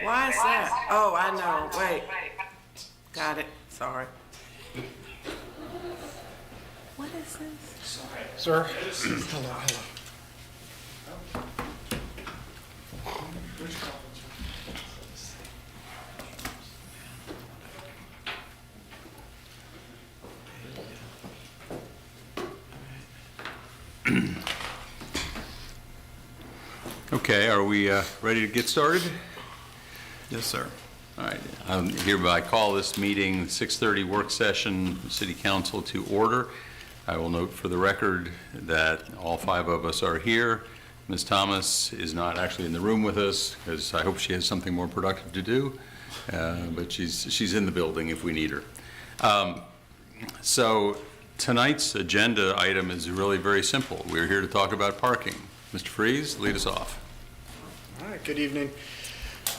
Why is that? Oh, I know. Wait. Got it. Sorry. What is this? Sir? Hello, hello. Okay, are we ready to get started? Yes, sir. All right, I hereby call this meeting, 6:30 work session, City Council to order. I will note for the record that all five of us are here. Ms. Thomas is not actually in the room with us because I hope she has something more productive to do, but she's in the building if we need her. So tonight's agenda item is really very simple. We're here to talk about parking. Mr. Freeze, lead us off. All right, good evening,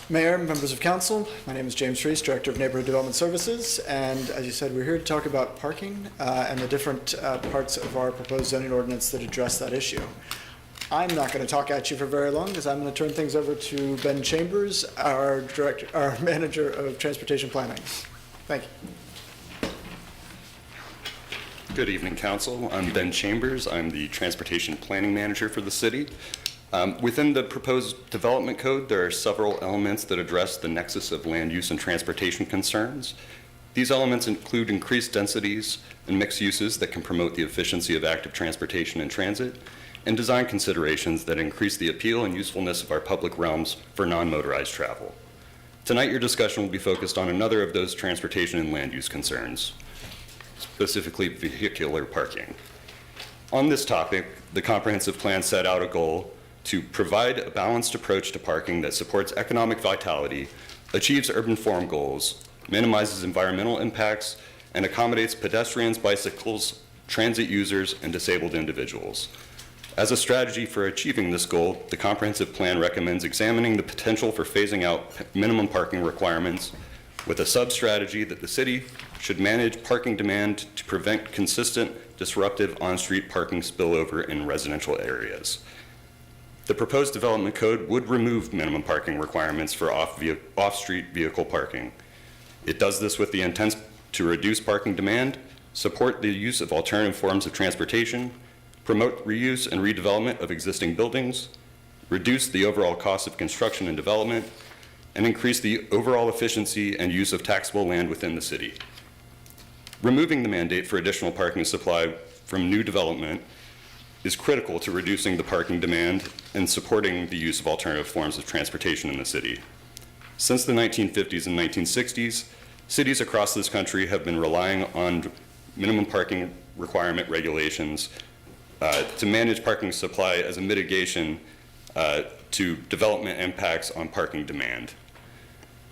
Mayor, members of council. My name is James Freese, Director of Neighborhood Development Services, and as you said, we're here to talk about parking and the different parts of our proposed zoning ordinance that address that issue. I'm not going to talk at you for very long because I'm going to turn things over to Ben Chambers, our Manager of Transportation Planning. Thank you. Good evening, Council. I'm Ben Chambers. I'm the Transportation Planning Manager for the city. Within the proposed development code, there are several elements that address the nexus of land use and transportation concerns. These elements include increased densities and mixed uses that can promote the efficiency of active transportation and transit, and design considerations that increase the appeal and usefulness of our public realms for non-motorized travel. Tonight, your discussion will be focused on another of those transportation and land use concerns, specifically vehicular parking. On this topic, the comprehensive plan set out a goal to provide a balanced approach to parking that supports economic vitality, achieves urban form goals, minimizes environmental impacts, and accommodates pedestrians, bicycles, transit users, and disabled individuals. As a strategy for achieving this goal, the comprehensive plan recommends examining the potential for phasing out minimum parking requirements with a sub-strategy that the city should manage parking demand to prevent consistent, disruptive on-street parking spillover in residential areas. The proposed development code would remove minimum parking requirements for off-street vehicle parking. It does this with the intent to reduce parking demand, support the use of alternative forms of transportation, promote reuse and redevelopment of existing buildings, reduce the overall cost of construction and development, and increase the overall efficiency and use of taxable land within the city. Removing the mandate for additional parking supply from new development is critical to reducing the parking demand and supporting the use of alternative forms of transportation in the city. Since the 1950s and 1960s, cities across this country have been relying on minimum parking requirement regulations to manage parking supply as a mitigation to development impacts on parking demand.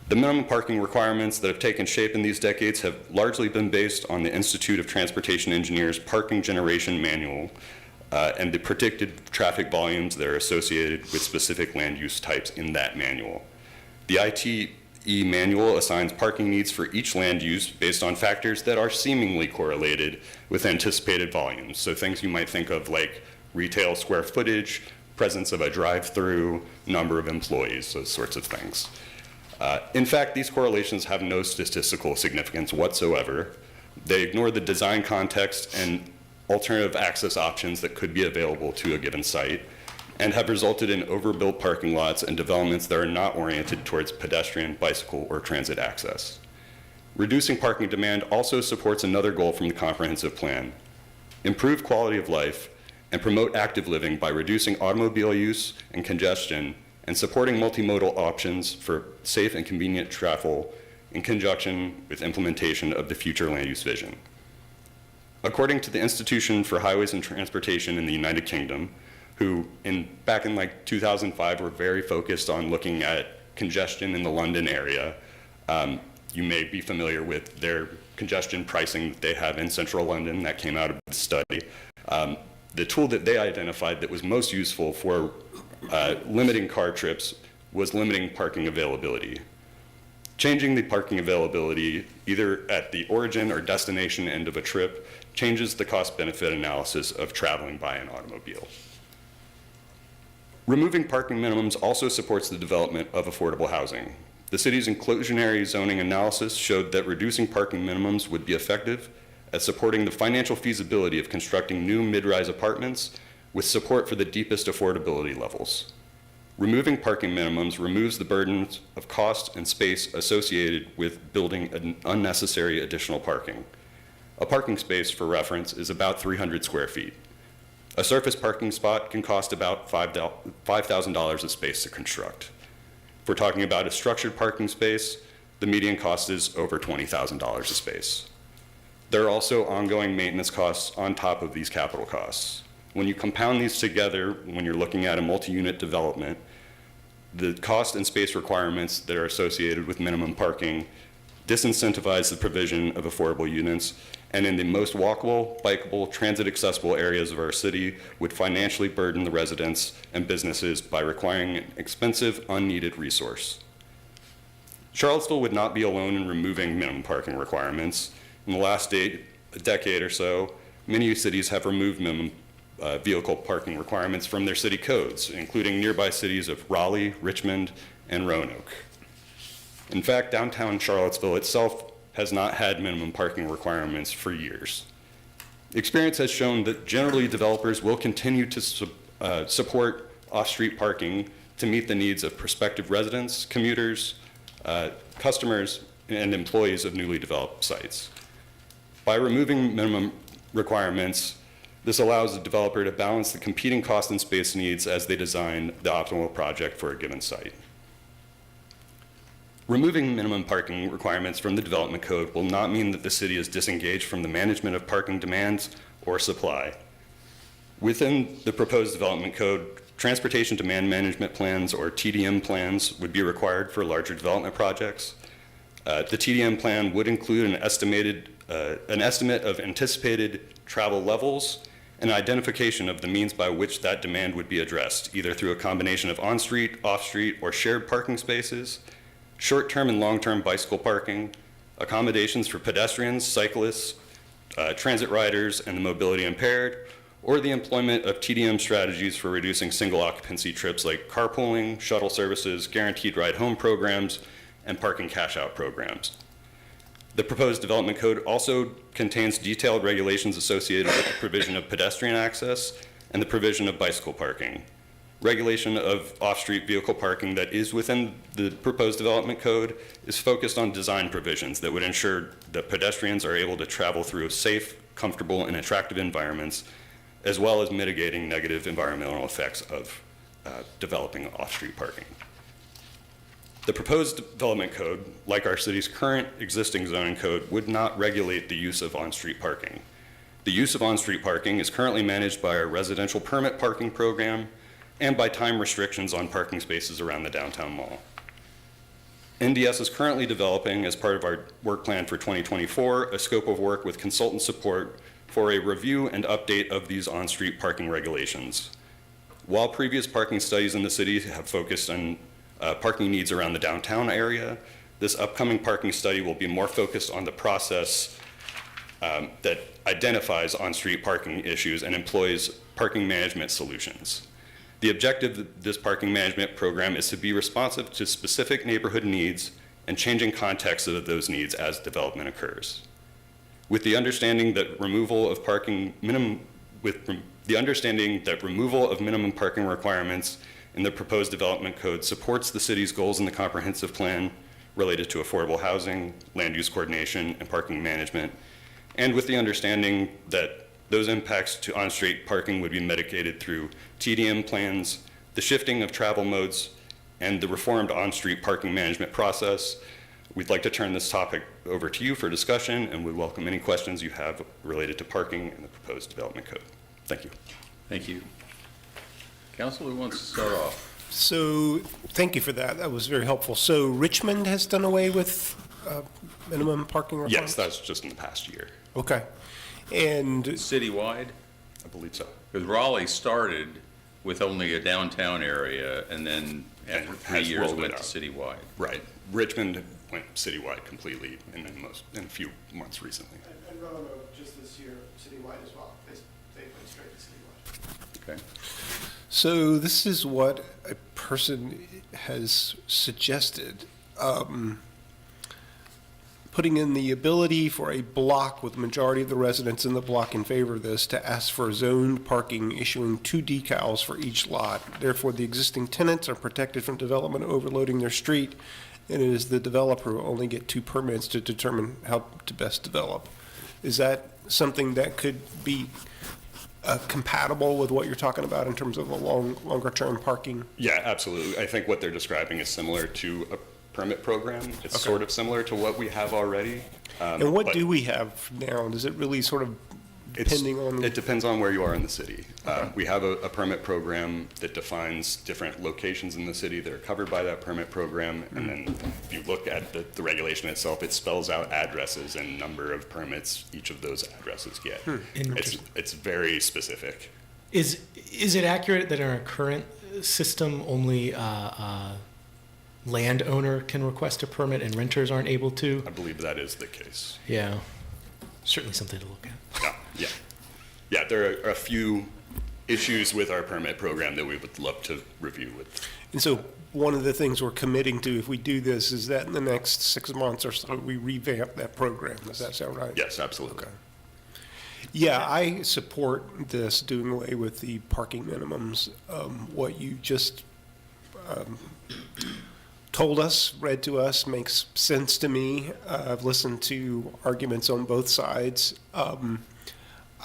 The minimum parking requirements that have taken shape in these decades have largely been based on the Institute of Transportation Engineers Parking Generation Manual and the predicted traffic volumes that are associated with specific land use types in that manual. The ITE manual assigns parking needs for each land use based on factors that are seemingly correlated with anticipated volumes. So things you might think of like retail square footage, presence of a drive-through, number of employees, those sorts of things. In fact, these correlations have no statistical significance whatsoever. They ignore the design context and alternative access options that could be available to a given site, and have resulted in overbuilt parking lots and developments that are not oriented towards pedestrian, bicycle, or transit access. Reducing parking demand also supports another goal from the comprehensive plan: improve quality of life and promote active living by reducing automobile use and congestion and supporting multimodal options for safe and convenient travel in conjunction with implementation of the future land use vision. According to the Institution for Highways and Transportation in the United Kingdom, who back in like 2005 were very focused on looking at congestion in the London area, you may be familiar with their congestion pricing that they have in central London that came out of the study. The tool that they identified that was most useful for limiting car trips was limiting parking availability. Changing the parking availability either at the origin or destination end of a trip changes the cost-benefit analysis of traveling by an automobile. Removing parking minimums also supports the development of affordable housing. The city's inclusionary zoning analysis showed that reducing parking minimums would be effective at supporting the financial feasibility of constructing new mid-rise apartments with support for the deepest affordability levels. Removing parking minimums removes the burdens of cost and space associated with building an unnecessary additional parking. A parking space, for reference, is about 300 square feet. A surface parking spot can cost about $5,000 a space to construct. If we're talking about a structured parking space, the median cost is over $20,000 a space. There are also ongoing maintenance costs on top of these capital costs. When you compound these together, when you're looking at a multi-unit development, the cost and space requirements that are associated with minimum parking disincentivize the provision of affordable units, and in the most walkable, bikeable, transit-accessible areas of our city would financially burden the residents and businesses by requiring an expensive, unneeded resource. Charlottesville would not be alone in removing minimum parking requirements. In the last decade or so, many cities have removed minimum vehicle parking requirements from their city codes, including nearby cities of Raleigh, Richmond, and Roanoke. In fact, downtown Charlottesville itself has not had minimum parking requirements for years. Experience has shown that generally developers will continue to support off-street parking to meet the needs of prospective residents, commuters, customers, and employees of newly developed sites. By removing minimum requirements, this allows the developer to balance the competing cost and space needs as they design the optimal project for a given site. Removing minimum parking requirements from the development code will not mean that the city is disengaged from the management of parking demands or supply. Within the proposed development code, transportation demand management plans, or TDM plans, would be required for larger development projects. The TDM plan would include an estimate of anticipated travel levels and identification of the means by which that demand would be addressed, either through a combination of on-street, off-street, or shared parking spaces, short-term and long-term bicycle parking, accommodations for pedestrians, cyclists, transit riders, and the mobility impaired, or the employment of TDM strategies for reducing single occupancy trips like carpooling, shuttle services, guaranteed ride home programs, and parking cash out programs. The proposed development code also contains detailed regulations associated with the provision of pedestrian access and the provision of bicycle parking. Regulation of off-street vehicle parking that is within the proposed development code is focused on design provisions that would ensure that pedestrians are able to travel through safe, comfortable, and attractive environments, as well as mitigating negative environmental effects of developing off-street parking. The proposed development code, like our city's current existing zoning code, would not regulate the use of on-street parking. The use of on-street parking is currently managed by our residential permit parking program and by time restrictions on parking spaces around the downtown mall. NDS is currently developing, as part of our work plan for 2024, a scope of work with consultant support for a review and update of these on-street parking regulations. While previous parking studies in the city have focused on parking needs around the downtown area, this upcoming parking study will be more focused on the process that identifies on-street parking issues and employs parking management solutions. The objective of this parking management program is to be responsive to specific neighborhood needs and changing contexts of those needs as development occurs. With the understanding that removal of minimum parking requirements in the proposed development code supports the city's goals in the comprehensive plan related to affordable housing, land use coordination, and parking management, and with the understanding that those impacts to on-street parking would be mitigated through TDM plans, the shifting of travel modes, and the reformed on-street parking management process, we'd like to turn this topic over to you for discussion, and we welcome any questions you have related to parking in the proposed development code. Thank you. Thank you. Council, who wants to start off? So, thank you for that. That was very helpful. So Richmond has done away with minimum parking Yes, requirements? that's just in the past year. Okay. And, Citywide? I believe so. Because Raleigh started with only a downtown area, and then after And 3 has years rolled it went to out. citywide. Right. Richmond went citywide completely in a few months recently. And Roanoke, just this year, citywide as well. They went straight to citywide. Okay. so this is what a person has suggested. putting in the ability for a block with the majority of the residents in the block in favor of this to ask for zoned parking, issuing 2 decals for each lot. Therefore, the existing tenants are protected from development overloading their street, and it is the developer who only get 2 permits to determine how to best develop. Is that something that could be compatible with what you're talking about in terms of a longer-term parking? Yeah, absolutely. I think what they're describing is similar to a permit program. It's sort of similar to what we have already. And what but do we have now? Does it really sort of depending on? It depends on where you are in the city. We have a permit program that defines different locations in the city that are covered by that permit program. And then if you look at the regulation itself, it spells out addresses and number of permits each of those addresses get. It's very specific. Is it accurate that in our current system, only landowner can request a permit and renters aren't able to? I believe that is the case. Yeah, certainly something to look at. Yeah, there are a few issues with our permit program that we would love to review with. And so one of the things we're committing to, if we do this, is that in the next 6 months or so, we revamp that program. Does that sound right? Yes, absolutely. Okay. Yeah, I support this, doing away with the parking minimums. What you just told us, read to us, makes sense to me. I've listened to arguments on both sides.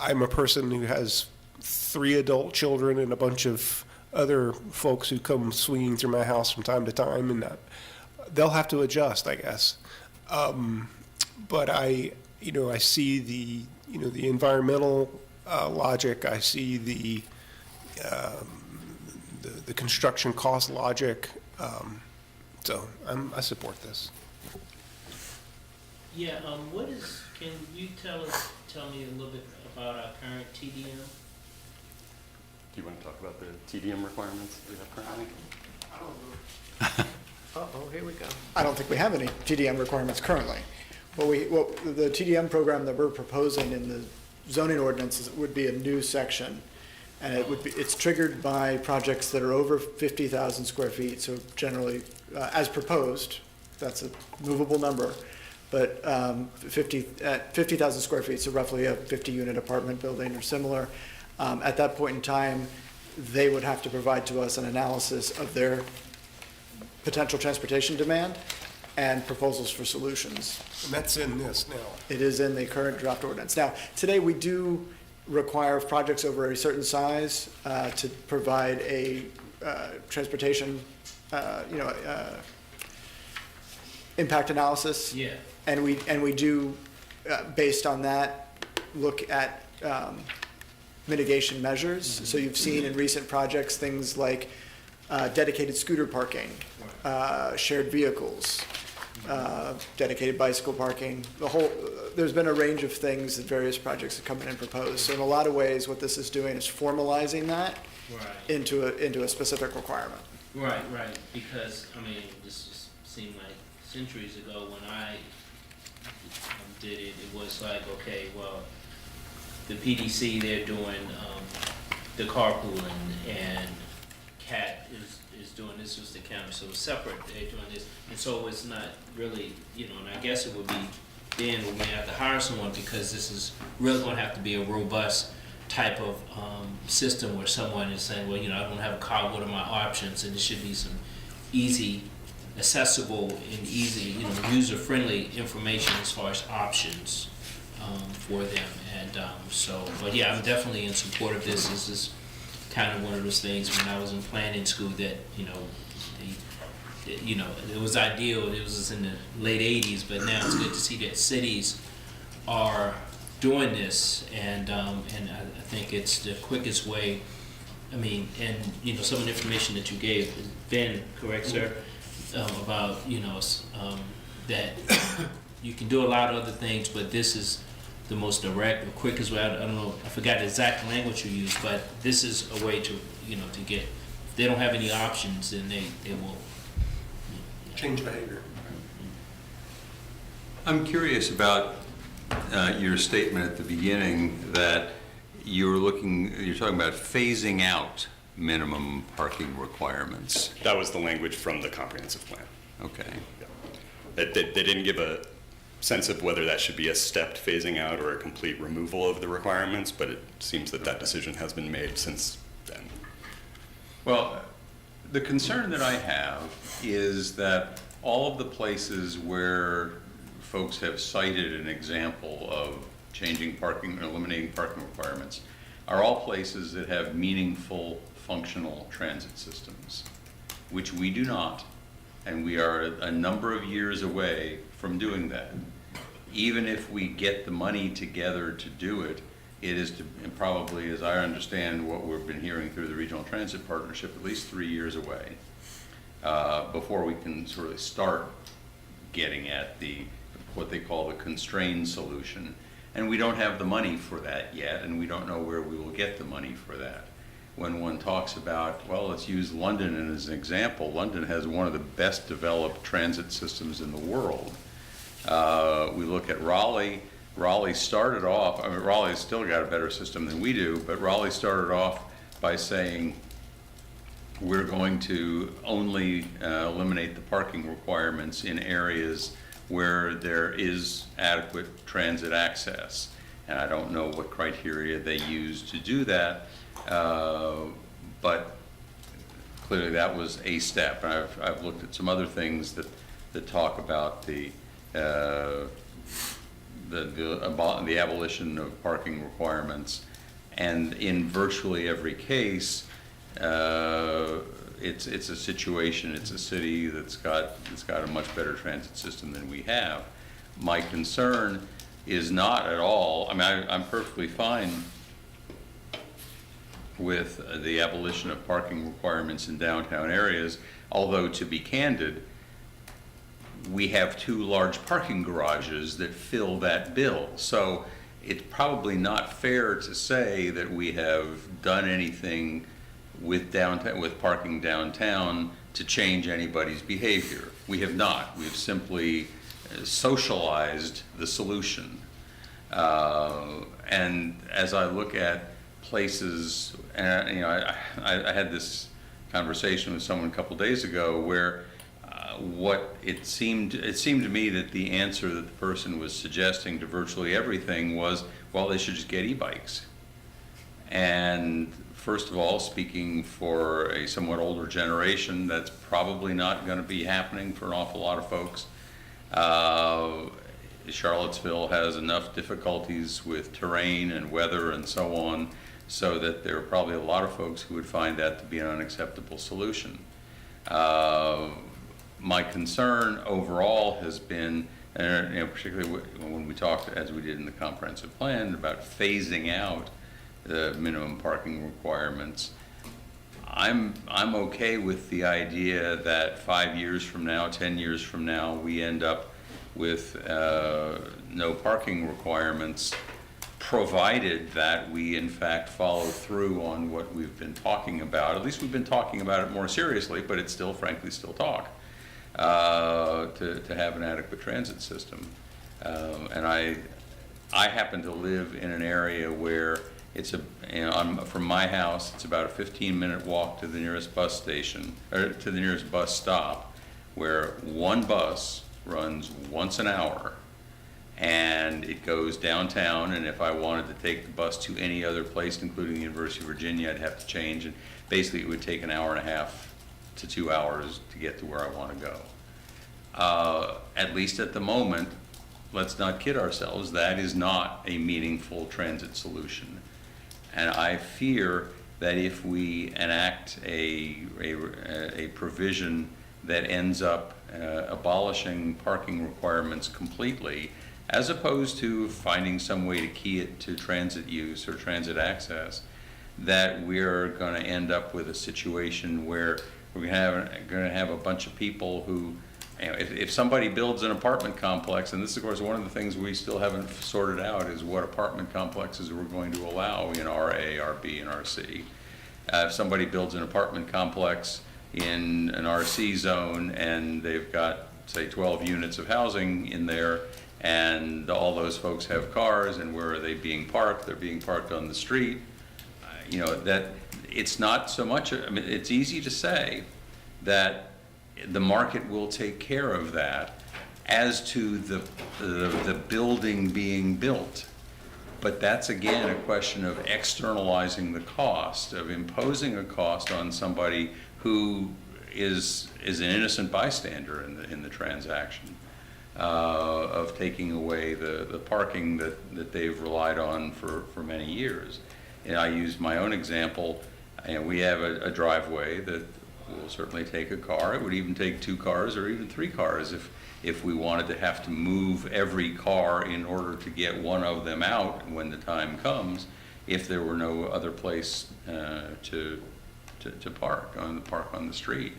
I'm a person who has 3 adult children and a bunch of other folks who come swinging through my house from time to time, and they'll have to adjust, I guess. But I see the environmental logic. I see the construction cost logic. So I support this. Yeah, can you tell me a little bit about our current TDM? Do you want to talk about the TDM requirements that we have currently? Uh-oh, here we go. I don't think we have any TDM requirements currently. The TDM program that we're proposing in the zoning ordinance would be a new section. And it's triggered by projects that are over 50,000 square feet. So generally, as proposed, that's a movable number. But 50,000 square feet, so roughly a 50-unit apartment building or similar. At that point in time, they would have to provide to us an analysis of their potential transportation demand and proposals for solutions. And that's in this now. It is in the current draft ordinance. Now, today we do require projects over a certain size to provide a transportation, impact analysis. Yeah. And we do, based on that, look at mitigation measures. So you've seen in recent projects things like dedicated scooter parking, shared vehicles, dedicated bicycle parking. There's been a range of things that various projects have come in and proposed. So in a lot of ways, what this is doing is formalizing that into a specific requirement. Right, because, this just seemed like centuries ago when I did it, it was like, okay, well, the PDC, they're doing the carpooling, and CAT is doing this with the county, so it's separate, they're doing this, and so it's not really, and I guess it would be, then we may have to hire someone, because this is really gonna have to be a robust type of system where someone is saying, well, I don't have a car, what are my options, and it should be some easy, accessible and easy, user-friendly information as far as options for them. And but yeah, I'm definitely in support of this. This is kind of one of those things when I was in planning school that, it was ideal. It was in the late 80s, but now it's good to see that cities are doing this, and I think it's the quickest way. And some of the information that you gave, Ben, correct, sir? About that you can do a lot of other things, but this is the most direct, the quickest way. I don't know, I forgot the exact language you used, but this is a way to to get. If they don't have any options, then they will Change behavior. I'm curious about your statement at the beginning that you're talking about phasing out minimum parking requirements. That was the language from the comprehensive plan. Okay. They didn't give a sense of whether that should be a stepped phasing out or a complete removal of the requirements, but it seems that that decision has been made since then. Well, the concern that I have is that all of the places where folks have cited an example of changing parking or eliminating parking requirements are all places that have meaningful, functional transit systems, which we do not, and we are a number of years away from doing that. Even if we get the money together to do it, it is to, and probably, as I understand what we've been hearing through the Regional Transit Partnership, at least 3 years away before we can sort of start getting at what they call the constrained solution. And we don't have the money for that yet, and we don't know where we will get the money for that. When one talks about, well, let's use London as an example. London has one of the best developed transit systems in the world. We look at Raleigh. Raleigh started off, I mean, Raleigh's still got a better system than we do, but Raleigh started off by saying, we're going to only eliminate the parking requirements in areas where there is adequate transit access. And I don't know what criteria they use to do that, but clearly that was a step. And I've looked at some other things that talk about the abolition of parking requirements, and in virtually every case, it's a situation, it's a city that's got a much better transit system than we have. My concern is not at all, I mean, I'm perfectly fine with the abolition of parking requirements in downtown areas, although to be candid, we have 2 large parking garages that fill that bill. So it's probably not fair to say that we have done anything with parking downtown to change anybody's behavior. We have not. We've simply socialized the solution. And as I look at places, and you know, I had this conversation with someone a couple days ago where what it seemed to me that the answer that the person was suggesting to virtually everything was, well, they should just get e-bikes. And first of all, speaking for a somewhat older generation, that's probably not going to be happening for an awful lot of folks. Charlottesville has enough difficulties with terrain and weather and so on, so that there are probably a lot of folks who would find that to be an unacceptable solution. My concern overall has been, you know, particularly when we talked, as we did in the comprehensive plan, about phasing out the minimum parking requirements. I'm okay with the idea that 5 years from now, 10 years from now, we end up with no parking requirements, provided that we in fact follow through on what we've been talking about. At least we've been talking about it more seriously, but it's still, frankly, still talk. To have an adequate transit system. And I happen to live in an area where it's from my house, it's about a 15-minute walk to the nearest bus station, or to the nearest bus stop, where one bus runs once an hour, and it goes downtown, and if I wanted to take the bus to any other place, including the University of Virginia, I'd have to change, and basically it would take an hour and a half to 2 hours to get to where I want to go. At least at the moment, let's not kid ourselves, that is not a meaningful transit solution. And I fear that if we enact a provision that ends up abolishing parking requirements completely, as opposed to finding some way to key it to transit use or transit access, that we're going to end up with a situation where we're going to have a bunch of people who, you know, if somebody builds an apartment complex, and this is of course one of the things we still haven't sorted out is what apartment complexes we're going to allow in RA, RB, and RC. If somebody builds an apartment complex in an RC zone and they've got, say, 12 units of housing in there, and all those folks have cars, and where are they being parked? They're being parked on the street. You know, that it's not so much, I mean, it's easy to say that the market will take care of that as to the building being built. But that's again a question of externalizing the cost, of imposing a cost on somebody who is an innocent bystander in the transaction, of taking away the parking that they've relied on for many years. And I use my own example, and we have a driveway that will certainly take a car. It would even take 2 cars or even 3 cars if we wanted to have to move every car in order to get one of them out when the time comes, if there were no other place to park on the street.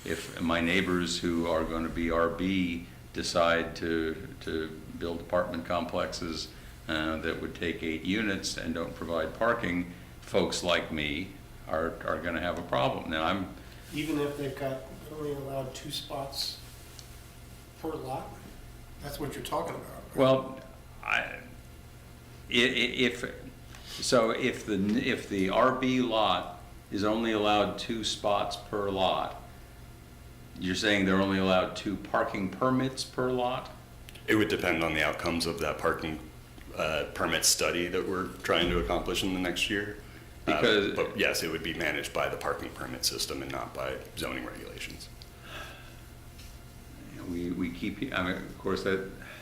If my neighbors who are going to be RB decide to build apartment complexes that would take 8 units and don't provide parking, folks like me are going to have a problem. Now, Even if they've got only allowed 2 spots per lot? That's what you're talking about, right? well, if the RB lot is only allowed 2 spots per lot, you're saying they're only allowed 2 parking permits per lot? It would depend on the outcomes of that parking permit study that we're trying to accomplish in the next year. But yes, it would be managed by the parking permit system and not by zoning regulations. We keep, I mean, of course, that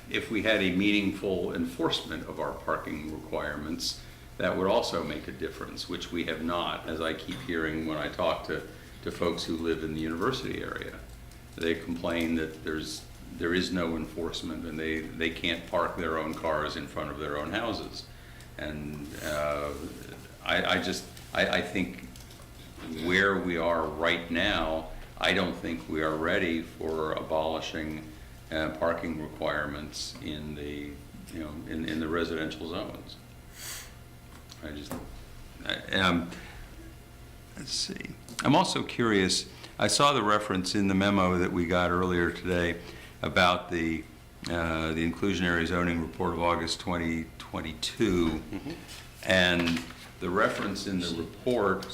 if we had a meaningful enforcement of our parking requirements, that would also make a difference, which we have not, as I keep hearing when I talk to folks who live in the university area. They complain that there is no enforcement and they can't park their own cars in front of their own houses. And I think where we are right now, I don't think we are ready for abolishing parking requirements in the residential zones. Let's see. I'm also curious, I saw the reference in the memo that we got earlier today about the inclusionary zoning report of August 2022, and the reference in the report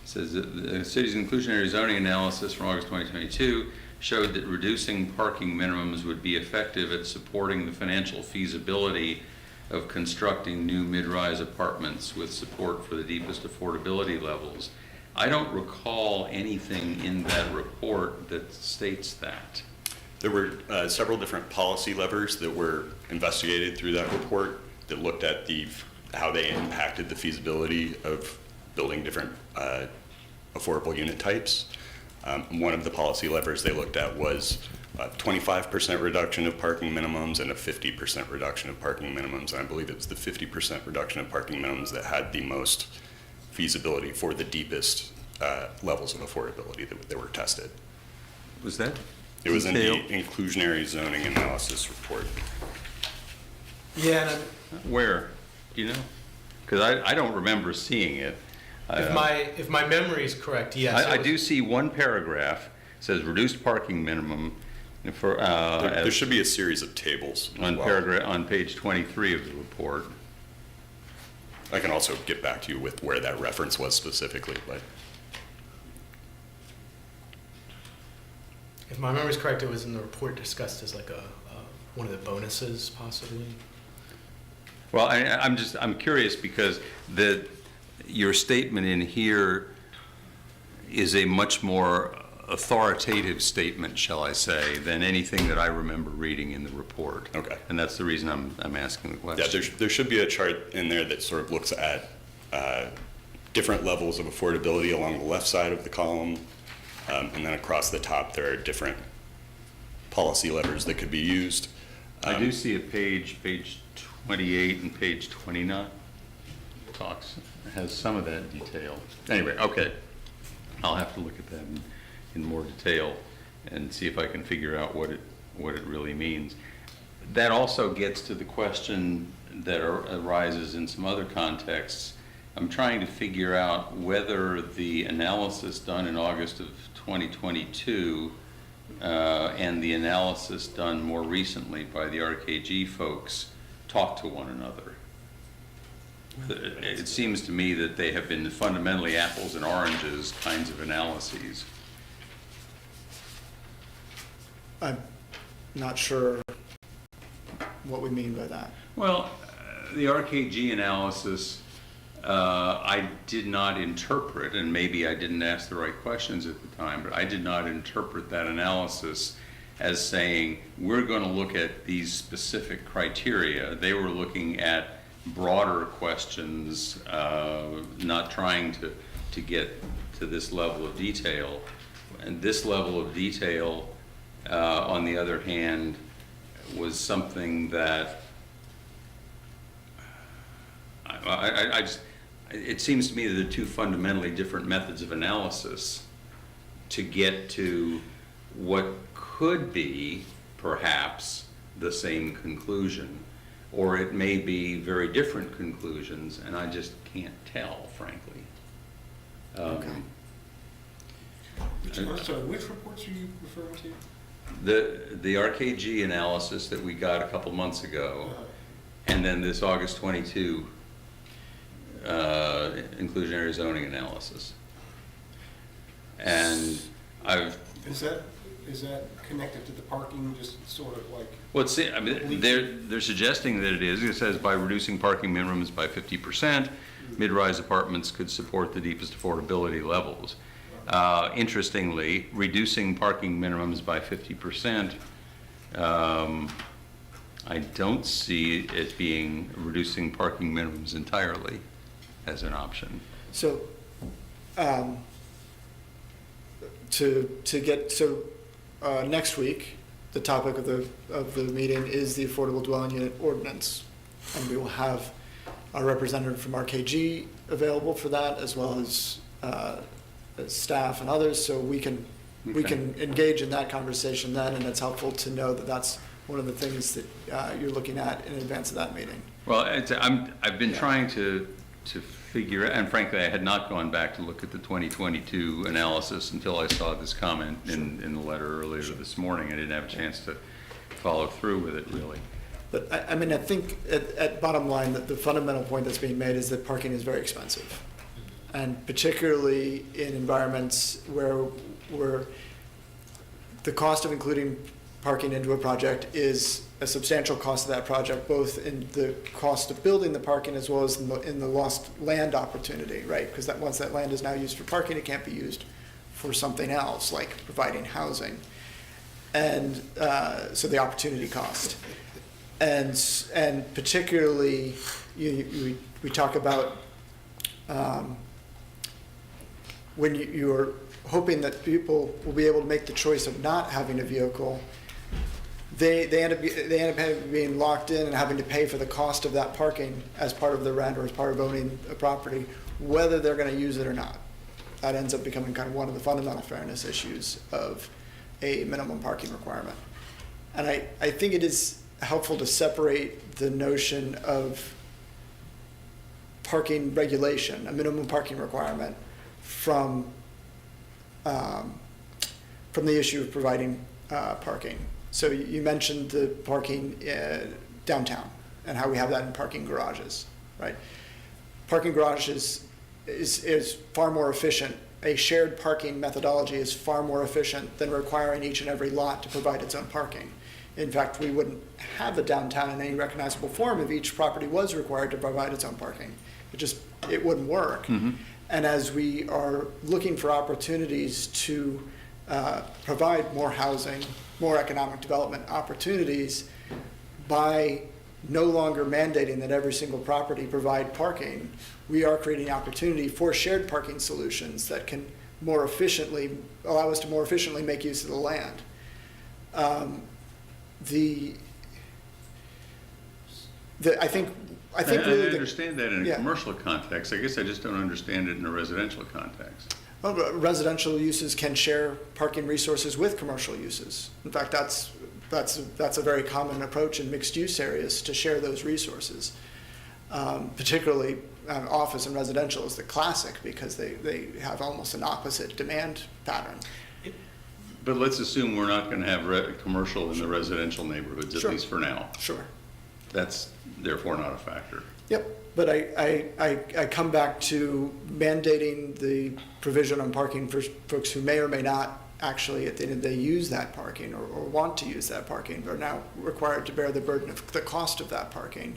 says that the city's inclusionary zoning analysis from August 2022 showed that reducing parking minimums would be effective at supporting the financial feasibility of constructing new mid-rise apartments with support for the deepest affordability levels. I don't recall anything in that report that states that. There were several different policy levers that were investigated through that report that looked at how they impacted the feasibility of building different affordable unit types. One of the policy levers they looked at was a 25% reduction of parking minimums and a 50% reduction of parking minimums. And I believe it was the 50% reduction of parking minimums that had the most feasibility for the deepest levels of affordability that were tested. Was that? It was in the inclusionary zoning analysis report. Yeah, and Where? Do you know? Because I don't remember seeing it. if my memory is correct, yes. I do see one paragraph, says reduced parking minimum for, There should be a series of tables as well. on page 23 of the report. I can also get back to you with where that reference was specifically, but If my memory is correct, it was in the report discussed as like one of the bonuses, possibly. Well, I'm curious because your statement in here is a much more authoritative statement, shall I say, than anything that I remember reading in the report. Okay. And that's the reason I'm asking the question. yeah, there should be a chart in there that sort of looks at different levels of affordability along the left side of the column. And then across the top, there are different policy levers that could be used. I do see a page 28 and page 29 has some of that detail. Anyway, okay. I'll have to look at that in more detail and see if I can figure out what it really means. That also gets to the question that arises in some other contexts. I'm trying to figure out whether the analysis done in August of 2022 and the analysis done more recently by the RKG folks talk to one another. It seems to me that they have been fundamentally apples and oranges kinds of analyses. I'm not sure what we mean by that. Well, the RKG analysis, I did not interpret, and maybe I didn't ask the right questions at the time, but I did not interpret that analysis as saying, we're going to look at these specific criteria. They were looking at broader questions, not trying to get to this level of detail. And this level of detail, on the other hand, was something that I just, it seems to me that they're two fundamentally different methods of analysis to get to what could be perhaps the same conclusion, or it may be very different conclusions, and I just can't tell, frankly. Okay. Which reports are you referring to? The RKG analysis that we got a couple months ago, and then this August 22 inclusionary zoning analysis. And Is that connected to the parking, just sort of like? well, see, I mean, they're suggesting that it is. It says by reducing parking minimums by 50%, mid-rise apartments could support the deepest affordability levels. Interestingly, reducing parking minimums by 50%, I don't see it being reducing parking minimums entirely as an option. So, next week, the topic of the meeting is the Affordable Dwelling Unit Ordinance. And we will have our representative from RKG available for that, as well as staff and others, so we can engage in that conversation then, and it's helpful to know that that's one of the things that you're looking at in advance of that meeting. Well, I've been trying to figure, and frankly, I had not gone back to look at the 2022 analysis until I saw this comment in the letter earlier this morning. I didn't have a chance to follow through with it, really. But I mean, I think at bottom line, that the fundamental point that's being made is that parking is very expensive. And particularly in environments where the cost of including parking into a project is a substantial cost of that project, both in the cost of building the parking as well as in the lost land opportunity, right? Because once that land is now used for parking, it can't be used for something else, like providing housing. And so the opportunity cost. And particularly, we talk about when you're hoping that people will be able to make the choice of not having a vehicle, they end up being locked in and having to pay for the cost of that parking as part of the rent or as part of owning a property, whether they're going to use it or not. That ends up becoming kind of one of the fundamental fairness issues of a minimum parking requirement. And I think it is helpful to separate the notion of parking regulation, a minimum parking requirement, from the issue of providing parking. So you mentioned the parking downtown and how we have that in parking garages, right? Parking garages is far more efficient. A shared parking methodology is far more efficient than requiring each and every lot to provide its own parking. In fact, we wouldn't have a downtown in any recognizable form if each property was required to provide its own parking. It wouldn't work. Mm-hmm. And as we are looking for opportunities to provide more housing, more economic development opportunities, by no longer mandating that every single property provide parking, we are creating opportunity for shared parking solutions that can more efficiently, allow us to more efficiently make use of the land. I think really I understand that in a yeah. commercial context. I guess I just don't understand it in a residential context. Well, residential uses can share parking resources with commercial uses. In fact, that's a very common approach in mixed-use areas, to share those resources. Particularly office and residential is the classic, because they have almost an opposite demand pattern. But let's assume we're not going to have commercial in the residential neighborhoods, at Sure. least for now. Sure. That's therefore not a factor. Yep, but I come back to mandating the provision on parking for folks who may or may not actually at the end of the day use that parking or want to use that parking, but are now required to bear the burden of the cost of that parking.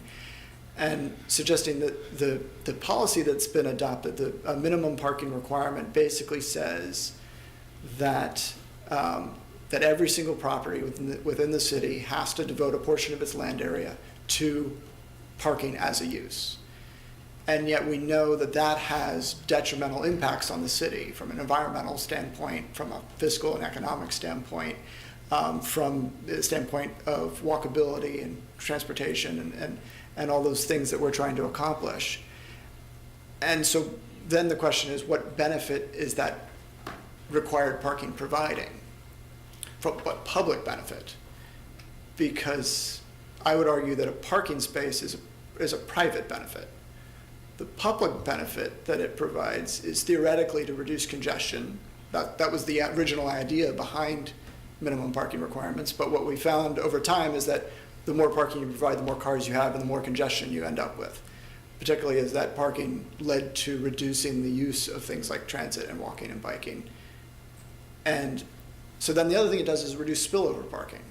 And suggesting that the policy that's been adopted, a minimum parking requirement basically says that that every single property within the city has to devote a portion of its land area to parking as a use. And yet we know that that has detrimental impacts on the city from an environmental standpoint, from a fiscal and economic standpoint, from the standpoint of walkability and transportation and all those things that we're trying to accomplish. And so then the question is, what benefit is that required parking providing? What public benefit? Because I would argue that a parking space is a private benefit. The public benefit that it provides is theoretically to reduce congestion. That was the original idea behind minimum parking requirements, but what we found over time is that the more parking you provide, the more cars you have and the more congestion you end up with, particularly as that parking led to reducing the use of things like transit and walking and biking. And so then the other thing it does is reduce spillover parking.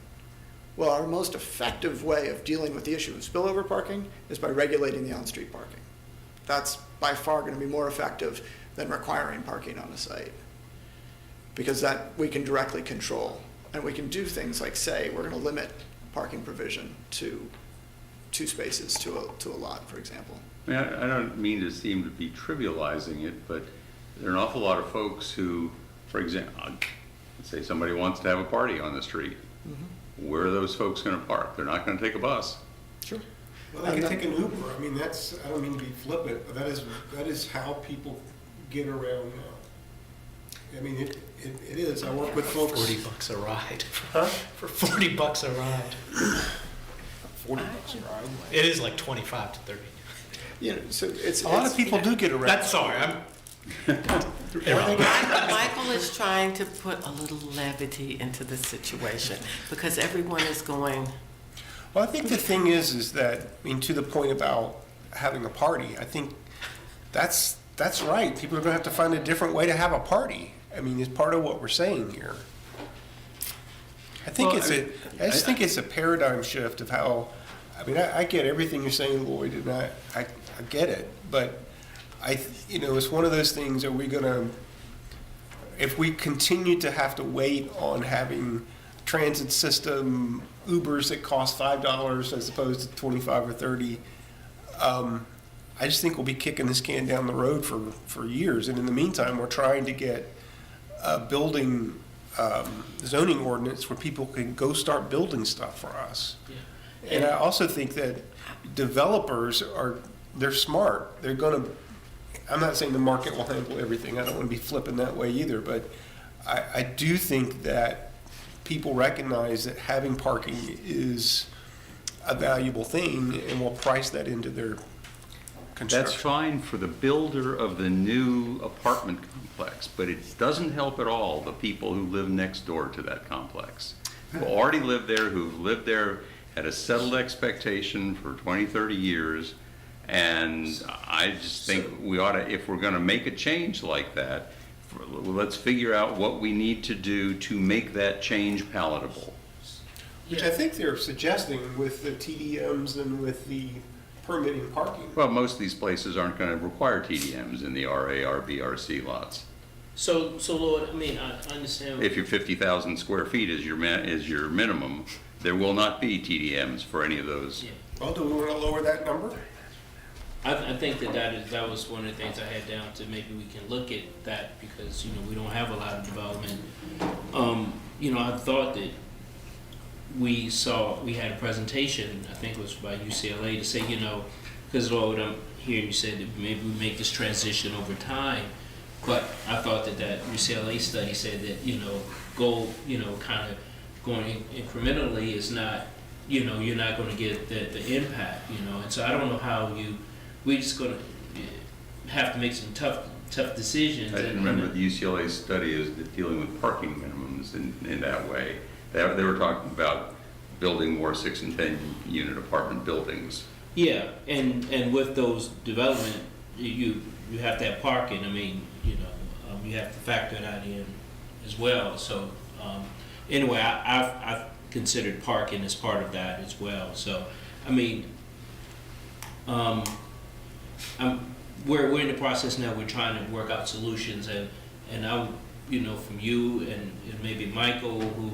Well, our most effective way of dealing with the issue of spillover parking is by regulating the on-street parking. That's by far going to be more effective than requiring parking on a site, because that we can directly control. And we can do things like say, we're going to limit parking provision to 2 spaces to a lot, for example. I mean, I don't mean to seem to be trivializing it, but there are an awful lot of folks who, for example, let's say somebody wants to have a party on the street. Mm-hmm. Where are those folks going to park? They're not going to take a bus. Sure. Well, they can take an Uber. I mean, that's, I don't mean to be flippant, but that is how people get around. I mean, it is. I work with folks. $40 a ride. Huh? For $40 a ride. $40 a ride. It is like 25 to 30. You know, so it's A lot of people do get around. That's sorry. Michael is trying to put a little levity into the situation because everyone is going. Well, I think the thing is that, I mean, to the point about having a party, I think that's right. People are going to have to find a different way to have a party. I mean, it's part of what we're saying here. I think I just think it's a paradigm shift of how, I mean, I get everything you're saying, Lloyd, and I get it, but it's one of those things, are we going to, if we continue to have to wait on having transit system Ubers that cost $5 as opposed to 25 or 30, I just think we'll be kicking this can down the road for years. And in the meantime, we're trying to get building zoning ordinance where people can go start building stuff for us. Yeah. And I also think that developers they're smart. They're going to, I'm not saying the market will handle everything. I don't want to be flipping that way either, but I do think that people recognize that having parking is a valuable thing and will price that into their construction. That's fine for the builder of the new apartment complex, but it doesn't help at all the people who live next door to that complex, who already live there, who've lived there, had a settled expectation for 20, 30 years. And I just think we ought to, if we're going to make a change like that, let's figure out what we need to do to make that change palatable. Which I think they're suggesting with the TDMs and with the permitting parking. Well, most of these places aren't going to require TDMs in the RA, RB, RC lots. So Lord, I mean, I understand. If your 50,000 square feet is your minimum, there will not be TDMs for any of those. Yeah. Well, do we want to lower that number? I think that was one of the things I had down to maybe we can look at that because, we don't have a lot of development. I thought that we had a presentation, I think it was by UCLA, to say, because what I'm hearing you say that maybe we make this transition over time, but I thought that UCLA study said that, kind of going incrementally is not, you're not going to get the impact, and so I don't know how we're just going to have to make some tough decisions. I didn't remember the UCLA study is dealing with parking minimums in that way. They were talking about building more 6 and 10 unit apartment buildings. Yeah, and with those development, you have to have parking. I mean, you know, you have to factor that in as well. So anyway, I've considered parking as part of that as well. So I mean, we're in the process now. We're trying to work out solutions, and I'm, you know, from you and maybe Michael, who,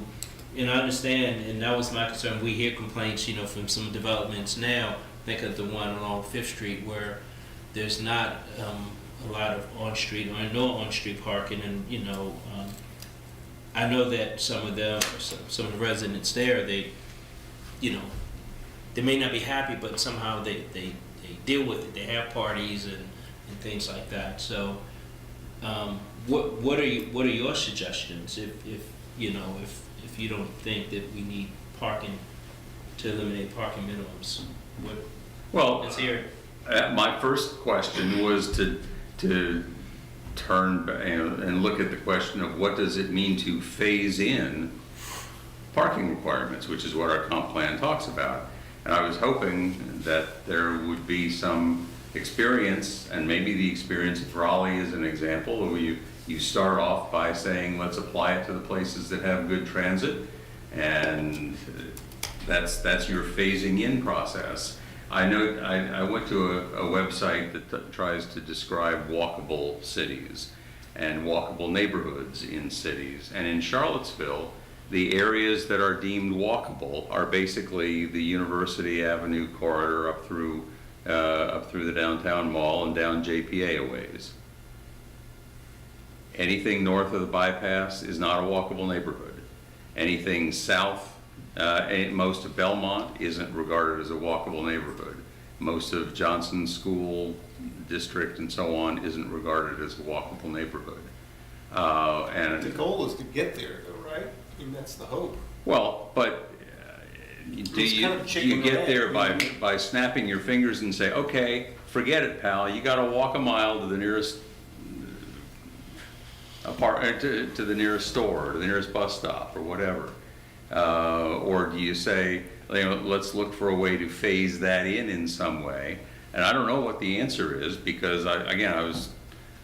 and I understand, and that was my concern. We hear complaints, you know, from some developments now. Think of the one along Fifth Street where there's not a lot of on-street or no on-street parking, and you know, I know that some of the residents there, they, you know, they may not be happy, but somehow they deal with it. They have parties and things like that. So, what are your suggestions if you know if you don't think that we need parking to eliminate parking minimums? Well, Let's hear it. my first question was to turn and look at the question of what does it mean to phase in parking requirements, which is what our comp plan talks about. And I was hoping that there would be some experience, and maybe the experience of Raleigh is an example, where you start off by saying, let's apply it to the places that have good transit, and that's your phasing in process. I know I went to a website that tries to describe walkable cities and walkable neighborhoods in cities. And in Charlottesville, the areas that are deemed walkable are basically the University Avenue corridor up through the downtown mall and down JPA a ways. Anything north of the bypass is not a walkable neighborhood. Anything south, most of Belmont isn't regarded as a walkable neighborhood. Most of Johnson School District and so on isn't regarded as a walkable neighborhood. And The goal is to get there, though, right? I mean, that's the hope. well, but do It's you, kind of do you chicken get or there egg. by snapping your fingers and say, okay, forget it, pal, you gotta walk a mile to the nearest to the nearest store, or to the nearest bus stop, or whatever? Or do you say, you know, let's look for a way to phase that in some way? And I don't know what the answer is, because I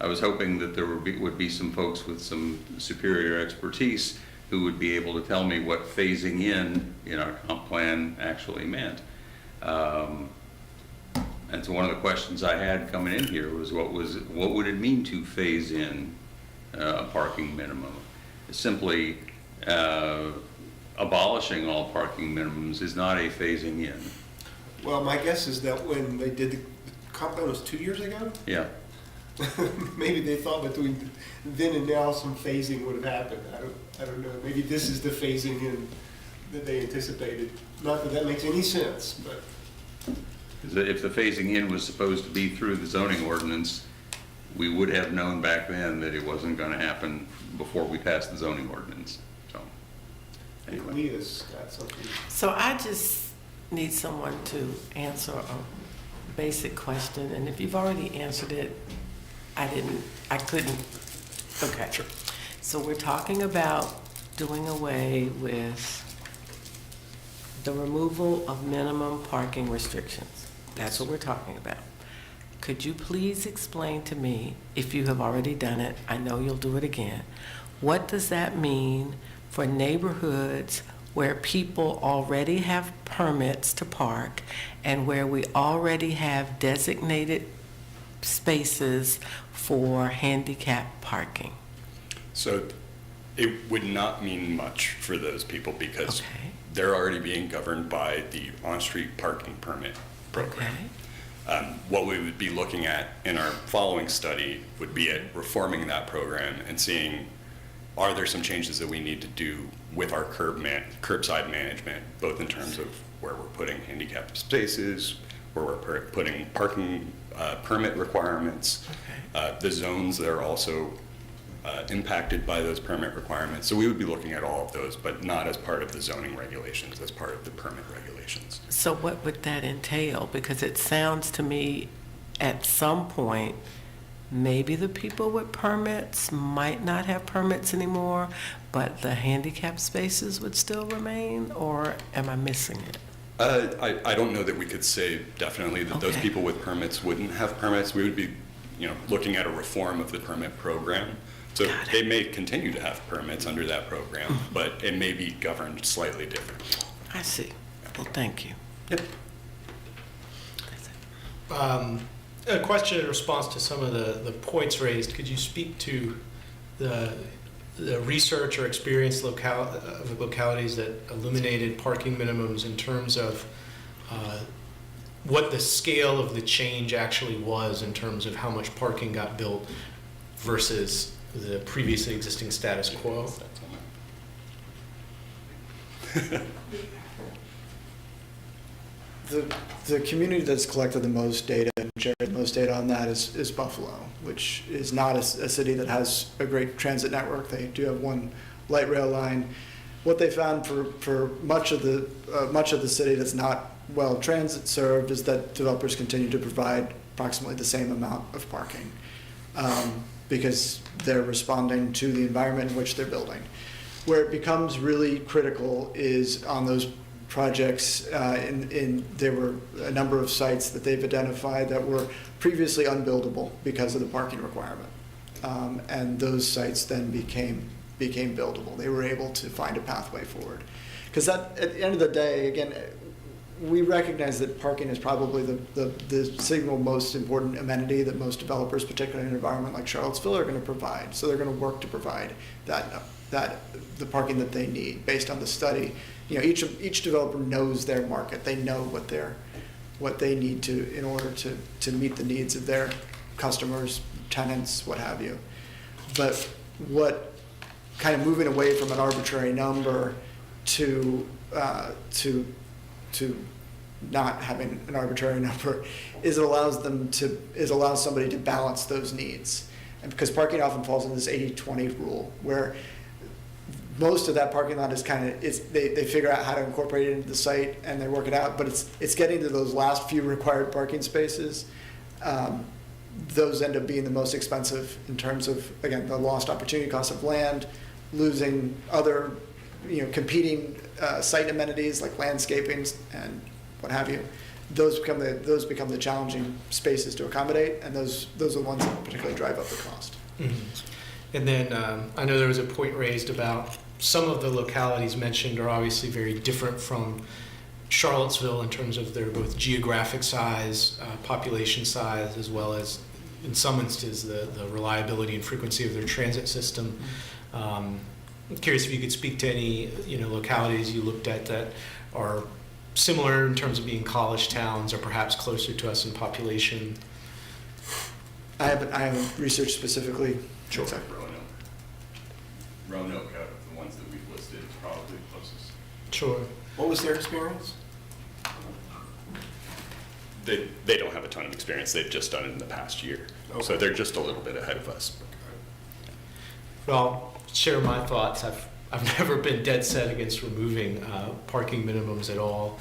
was hoping that there would be some folks with some superior expertise who would be able to tell me what phasing in our comp plan actually meant. And so one of the questions I had coming in here was what would it mean to phase in a parking minimum? Simply abolishing all parking minimums is not a phasing in. Well, my guess is that when they did the comp plan was 2 years ago, Yeah. maybe they thought between then and now some phasing would have happened. I don't know. Maybe this is the phasing in that they anticipated. Not that that makes any sense, but If the phasing in was supposed to be through the zoning ordinance, we would have known back then that it wasn't going to happen before we passed the zoning ordinance. So, anyway. Leah's got something. So I just need someone to answer a basic question, and if you've already answered it, I couldn't. Okay. Sure. So we're talking about doing away with the removal of minimum parking restrictions. That's what we're talking about. Could you please explain to me, if you have already done it, I know you'll do it again, what does that mean for neighborhoods where people already have permits to park and where we already have designated spaces for handicap parking? So it would not mean much for those people because Okay. they're already being governed by the on-street parking permit program. Okay. What we would be looking at in our following study would be at reforming that program and seeing, are there some changes that we need to do with our curbside management, both in terms of where we're putting handicapped spaces, where we're putting parking permit requirements, the zones that are also impacted by those permit requirements. So we would be looking at all of those, but not as part of the zoning regulations, as part of the permit regulations. So what would that entail? Because it sounds to me at some point, maybe the people with permits might not have permits anymore, but the handicap spaces would still remain, or am I missing it? I don't know that we could say definitely that those Okay. people with permits wouldn't have permits. We would be, looking at a reform of the permit program. So Got it. they may continue to have permits under that program, but it may be governed slightly differently. I see. Well, thank you. Yep. A question in response to some of the points raised. Could you speak to the research or experience of localities that eliminated parking minimums in terms of what the scale of the change actually was in terms of how much parking got built versus the previously existing status quo? The community that's collected the most data and shared the most data on that is Buffalo, which is not a city that has a great transit network. They do have one light rail line. What they found for much of the city that's not well transit served is that developers continue to provide approximately the same amount of parking because they're responding to the environment in which they're building. Where it becomes really critical is on those projects. There were a number of sites that they've identified that were previously unbuildable because of the parking requirement, and those sites then became buildable. They were able to find a pathway forward, because at the end of the day, again, we recognize that parking is probably the single most important amenity that most developers, particularly in an environment like Charlottesville, are going to provide. So they're going to work to provide the parking that they need based on the study. Each developer knows their market. They know what they need to in order to meet the needs of their customers, tenants, what have you. But what kind of moving away from an arbitrary number to not having an arbitrary number is allows somebody to balance those needs. And because parking often falls into this 80-20 rule, where most of that parking lot is they figure out how to incorporate it into the site and they work it out, but it's getting to those last few required parking spaces. Those end up being the most expensive in terms of, again, the lost opportunity cost of land, losing other, competing site amenities like landscaping and what have you. Those become the challenging spaces to accommodate, and those are the ones that particularly drive up the cost. Mm-hmm. And then I know there was a point raised about some of the localities mentioned are obviously very different from Charlottesville in terms of their both geographic size, population size, as well as in some instances the reliability and frequency of their transit system. I'm curious if you could speak to any localities you looked at that are similar in terms of being college towns or perhaps closer to us in population. I haven't researched specifically. Sure. Roanoke, out of the ones that we've listed, is probably the closest. Sure. What was their experience? They don't have a ton of experience. They've just done it in the past year. Okay. So they're just a little bit ahead of us. Well, I'll share my thoughts. I've never been dead set against removing parking minimums at all.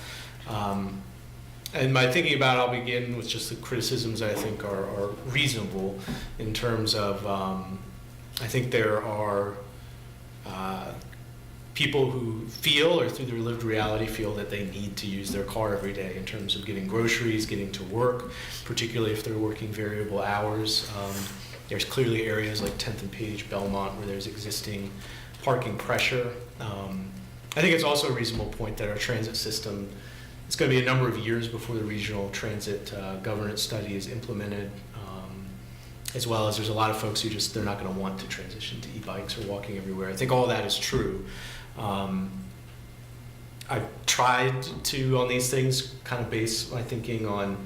And my thinking about it, I'll begin with just the criticisms I think are reasonable in terms of, I think there are people who feel, or through their lived reality feel, that they need to use their car every day in terms of getting groceries, getting to work, particularly if they're working variable hours. There's clearly areas like 10th and Page, Belmont, where there's existing parking pressure. I think it's also a reasonable point that our transit system, it's going to be a number of years before the regional transit governance study is implemented, as well as there's a lot of folks who they're not going to want to transition to e-bikes or walking everywhere. I think all that is true. I've tried to, on these things, kind of base my thinking on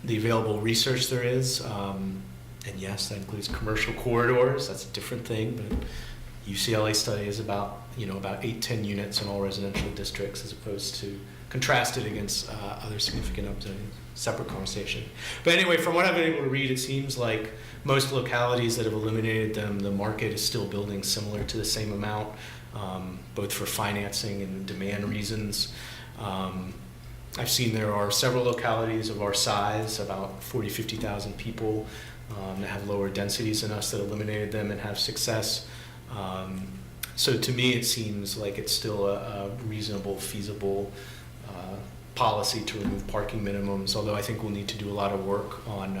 the available research there is. And yes, that includes commercial corridors. That's a different thing, but UCLA study is about 8-10 units in all residential districts, as opposed to contrasted against other significant upzoning. Separate conversation. But anyway, from what I've been able to read, it seems like most localities that have eliminated them, the market is still building similar to the same amount, both for financing and demand reasons. I've seen there are several localities of our size, about 50,000 people, that have lower densities than us that eliminated them and have success. So to me, it seems like it's still a reasonable, feasible policy to remove parking minimums, although I think we'll need to do a lot of work on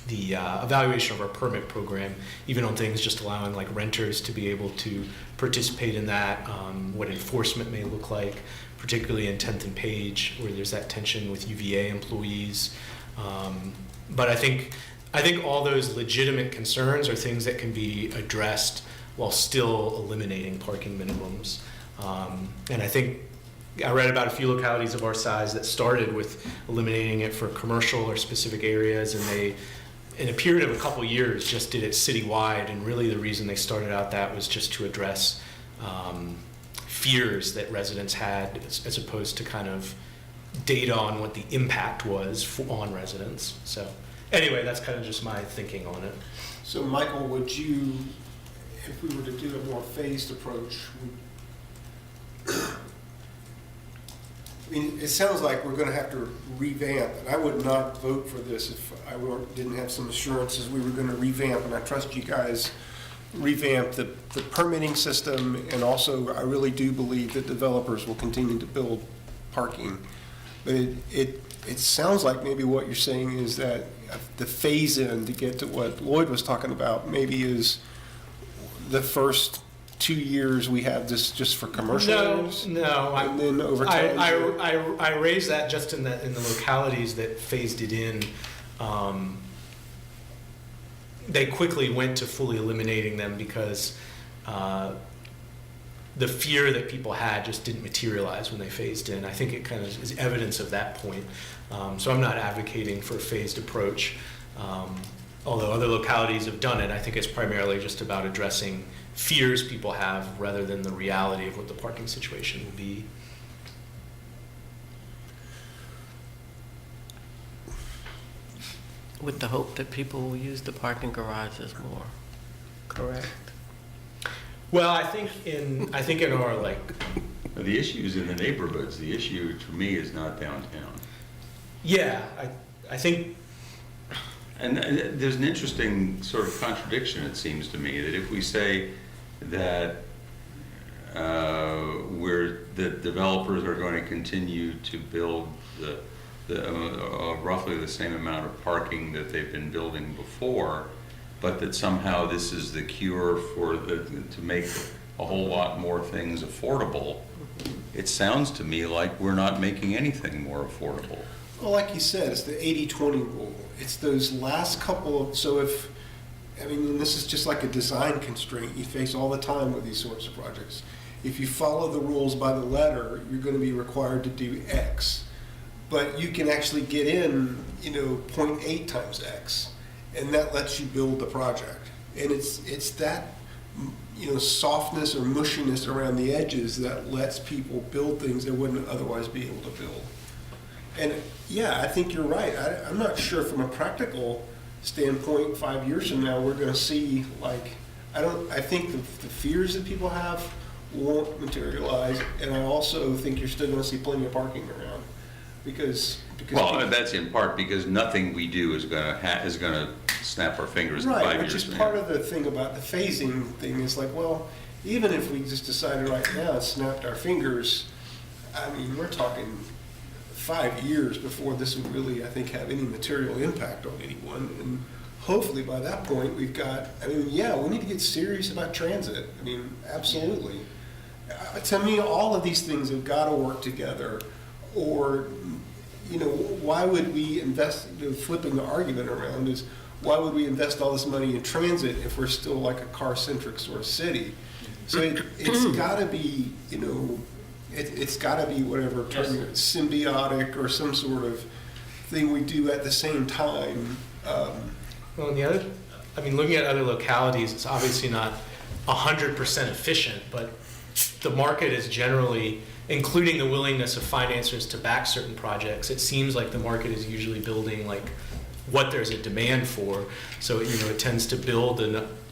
the evaluation of our permit program, even on things just allowing like renters to be able to participate in that, what enforcement may look like, particularly in 10th and Page, where there's that tension with UVA employees. But I think all those legitimate concerns are things that can be addressed while still eliminating parking minimums. And I think I read about a few localities of our size that started with eliminating it for commercial or specific areas, and they, in a period of a couple years, just did it citywide. And really the reason they started out that was just to address fears that residents had, as opposed to kind of data on what the impact was on residents. So anyway, that's kind of just my thinking on it. So Michael, would you, if we were to do a more phased approach, I mean, it sounds like we're going to have to revamp, and I would not vote for this if I didn't have some assurances we were going to revamp, and I trust you guys revamp the permitting system, and also I really do believe that developers will continue to build parking. But it sounds like maybe what you're saying is that the phase in to get to what Lloyd was talking about maybe is the first 2 years we have this just for commercial areas? No, And then over time? I raised that just in the localities that phased it in. They quickly went to fully eliminating them because the fear that people had just didn't materialize when they phased in. I think it kind of is evidence of that point. So I'm not advocating for a phased approach. Although other localities have done it, I think it's primarily just about addressing fears people have rather than the reality of what the parking situation will be. With the hope that people will use the parking garages more, correct? Well, I think in our like, The issue is in the neighborhoods. The issue to me is not downtown. yeah, I think, And there's an interesting sort of contradiction, it seems to me, that if we say that the developers are going to continue to build roughly the same amount of parking that they've been building before, but that somehow this is the cure to make a whole lot more things affordable, it sounds to me like we're not making anything more affordable. Well, like you said, it's the 80-20 rule. It's those last couple of, so if, I mean, and this is just like a design constraint you face all the time with these sorts of projects. If you follow the rules by the letter, you're going to be required to do X. But you can actually get in, 0.8 times X, and that lets you build the project. And it's that, softness or mushiness around the edges that lets people build things they wouldn't otherwise be able to build. And yeah, I think you're right. I'm not sure from a practical standpoint, 5 years from now, we're going to see I think the fears that people have won't materialize, and I also think you're still going to see plenty of parking around because Well, people, that's in part because nothing we do is going to snap our fingers in 5 right, years. which is from part now. of the thing about the phasing thing is like, well, even if we just decided right now and snapped our fingers, I mean, we're talking 5 years before this would really, I think, have any material impact on anyone. And hopefully by that point, we've got, we need to get serious about transit. I mean, absolutely. To me, all of these things have got to work together, or, why would we invest, flipping the argument around is, why would we invest all this money in transit if we're still like a car-centric sort of city? So it's got to be, it's got to be whatever term, symbiotic or some sort of thing we do at the same time. well, looking at other localities, it's obviously not 100% efficient, but the market is generally, including the willingness of financiers to back certain projects, it seems like the market is usually building like what there's a demand for. So, it tends to build,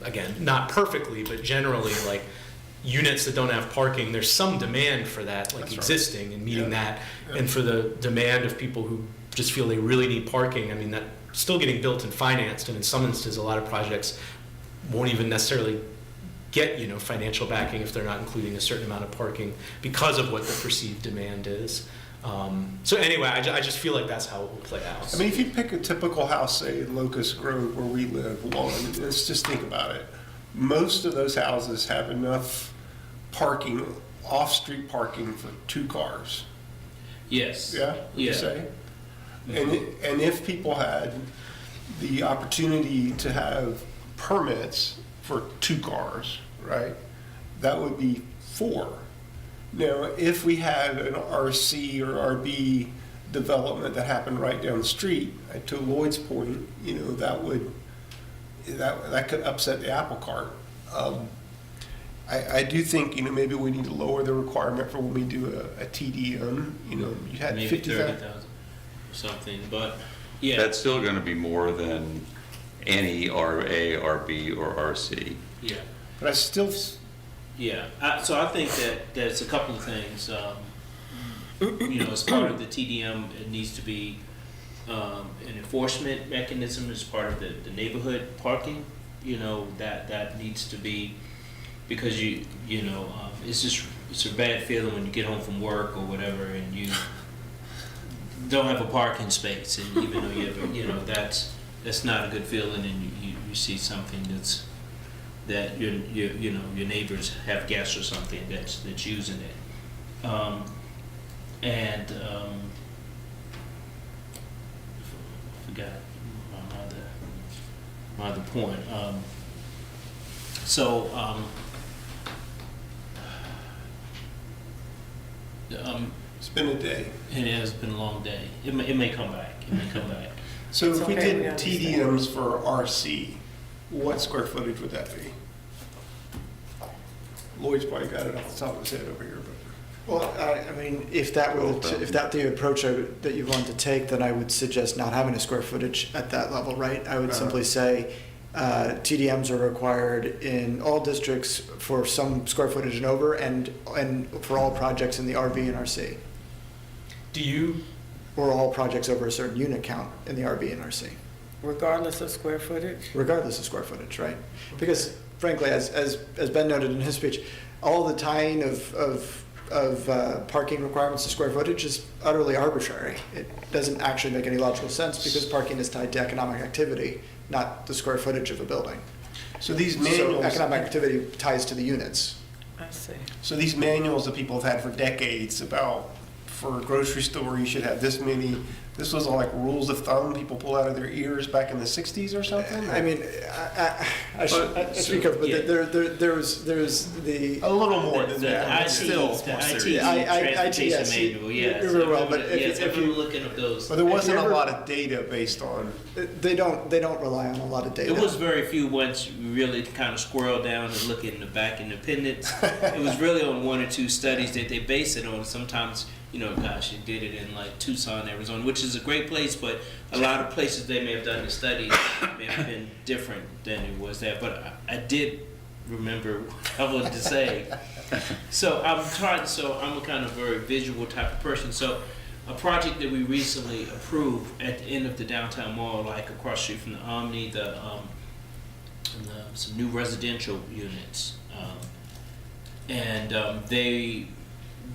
again, not perfectly, but generally like units that don't have parking, there's some demand for that, like existing and meeting that. And for the demand of people who just feel they really need parking, that's still getting built and financed. And in some instances, a lot of projects won't even necessarily get, financial backing if they're not including a certain amount of parking because of what the perceived demand is. So anyway, I just feel like that's how it will play out. I mean, if you pick a typical house, say in Locust Grove where we live, let's just think about it. Most of those houses have enough parking, off-street parking for 2 cars. Yes. Yeah, would you Yeah. say? And if people had the opportunity to have permits for 2 cars, right, that would be 4. Now, if we had an RC or RB development that happened right down the street, to Lloyd's point, you know, that could upset the apple cart. I do think, you know, maybe we need to lower the requirement for when we do a TDM, you know, you had Maybe 50,000. 30,000 or something, but, yeah. That's still going to be more than any RA, RB, or RC. Yeah. But I still, Yeah, so I think that there's a couple of things. You know, as part of the TDM, it needs to be an enforcement mechanism as part of the neighborhood parking. You know, that needs to be, because you know, it's a bad feeling when you get home from work or whatever and you don't have a parking space, and even though you know, that's not a good feeling, and you see something that your neighbors have guests or something that's using it, forgot my other point. it's been a day. It has been a long day. It may come back. It may come back. So It's if we okay, we did understand. TDMs for RC, what square footage would that be? Lloyd's probably got it off the top of his head over here, but. Well, I mean, if that were, if that the approach that you want to take, then I would suggest not having a square footage at that level, right? I would simply say TDMs are required in all districts for some square footage and over, and for all projects in the RB and RC, Do you? or all projects over a certain unit count in the RB and RC, Regardless of square footage? regardless of square footage, right? Because frankly, as Ben noted in his speech, all the tying of parking requirements to square footage is utterly arbitrary. It doesn't actually make any logical sense because parking is tied to economic activity, not the square footage of a building. So these So manuals, economic activity ties to the units. I see. so these manuals that people have had for decades about, for a grocery store, you should have this many, this was all like rules of thumb people pull out of their ears back in the 60s or something? I mean, I speak of, but yeah. there's the. A little more The than that, but IT, still. the IT yes, transportation manual, you're yes. very well, but if Yes, you- I remember looking at those. But there wasn't a ever- lot of data based on, They don't rely on a lot of data. It was very few once you really kind of squirrel down and look in the back independence. It was really on 1 or 2 studies that they base it on. Sometimes, you know, gosh, it did it in like Tucson, Arizona, which is a great place, but a lot of places they may have done the study may have been different than it was there. But I did remember what I wanted to say. So I'm a kind of very visual type of person. So a project that we recently approved at the end of the downtown mall, like across the street from the Omni, some new residential units.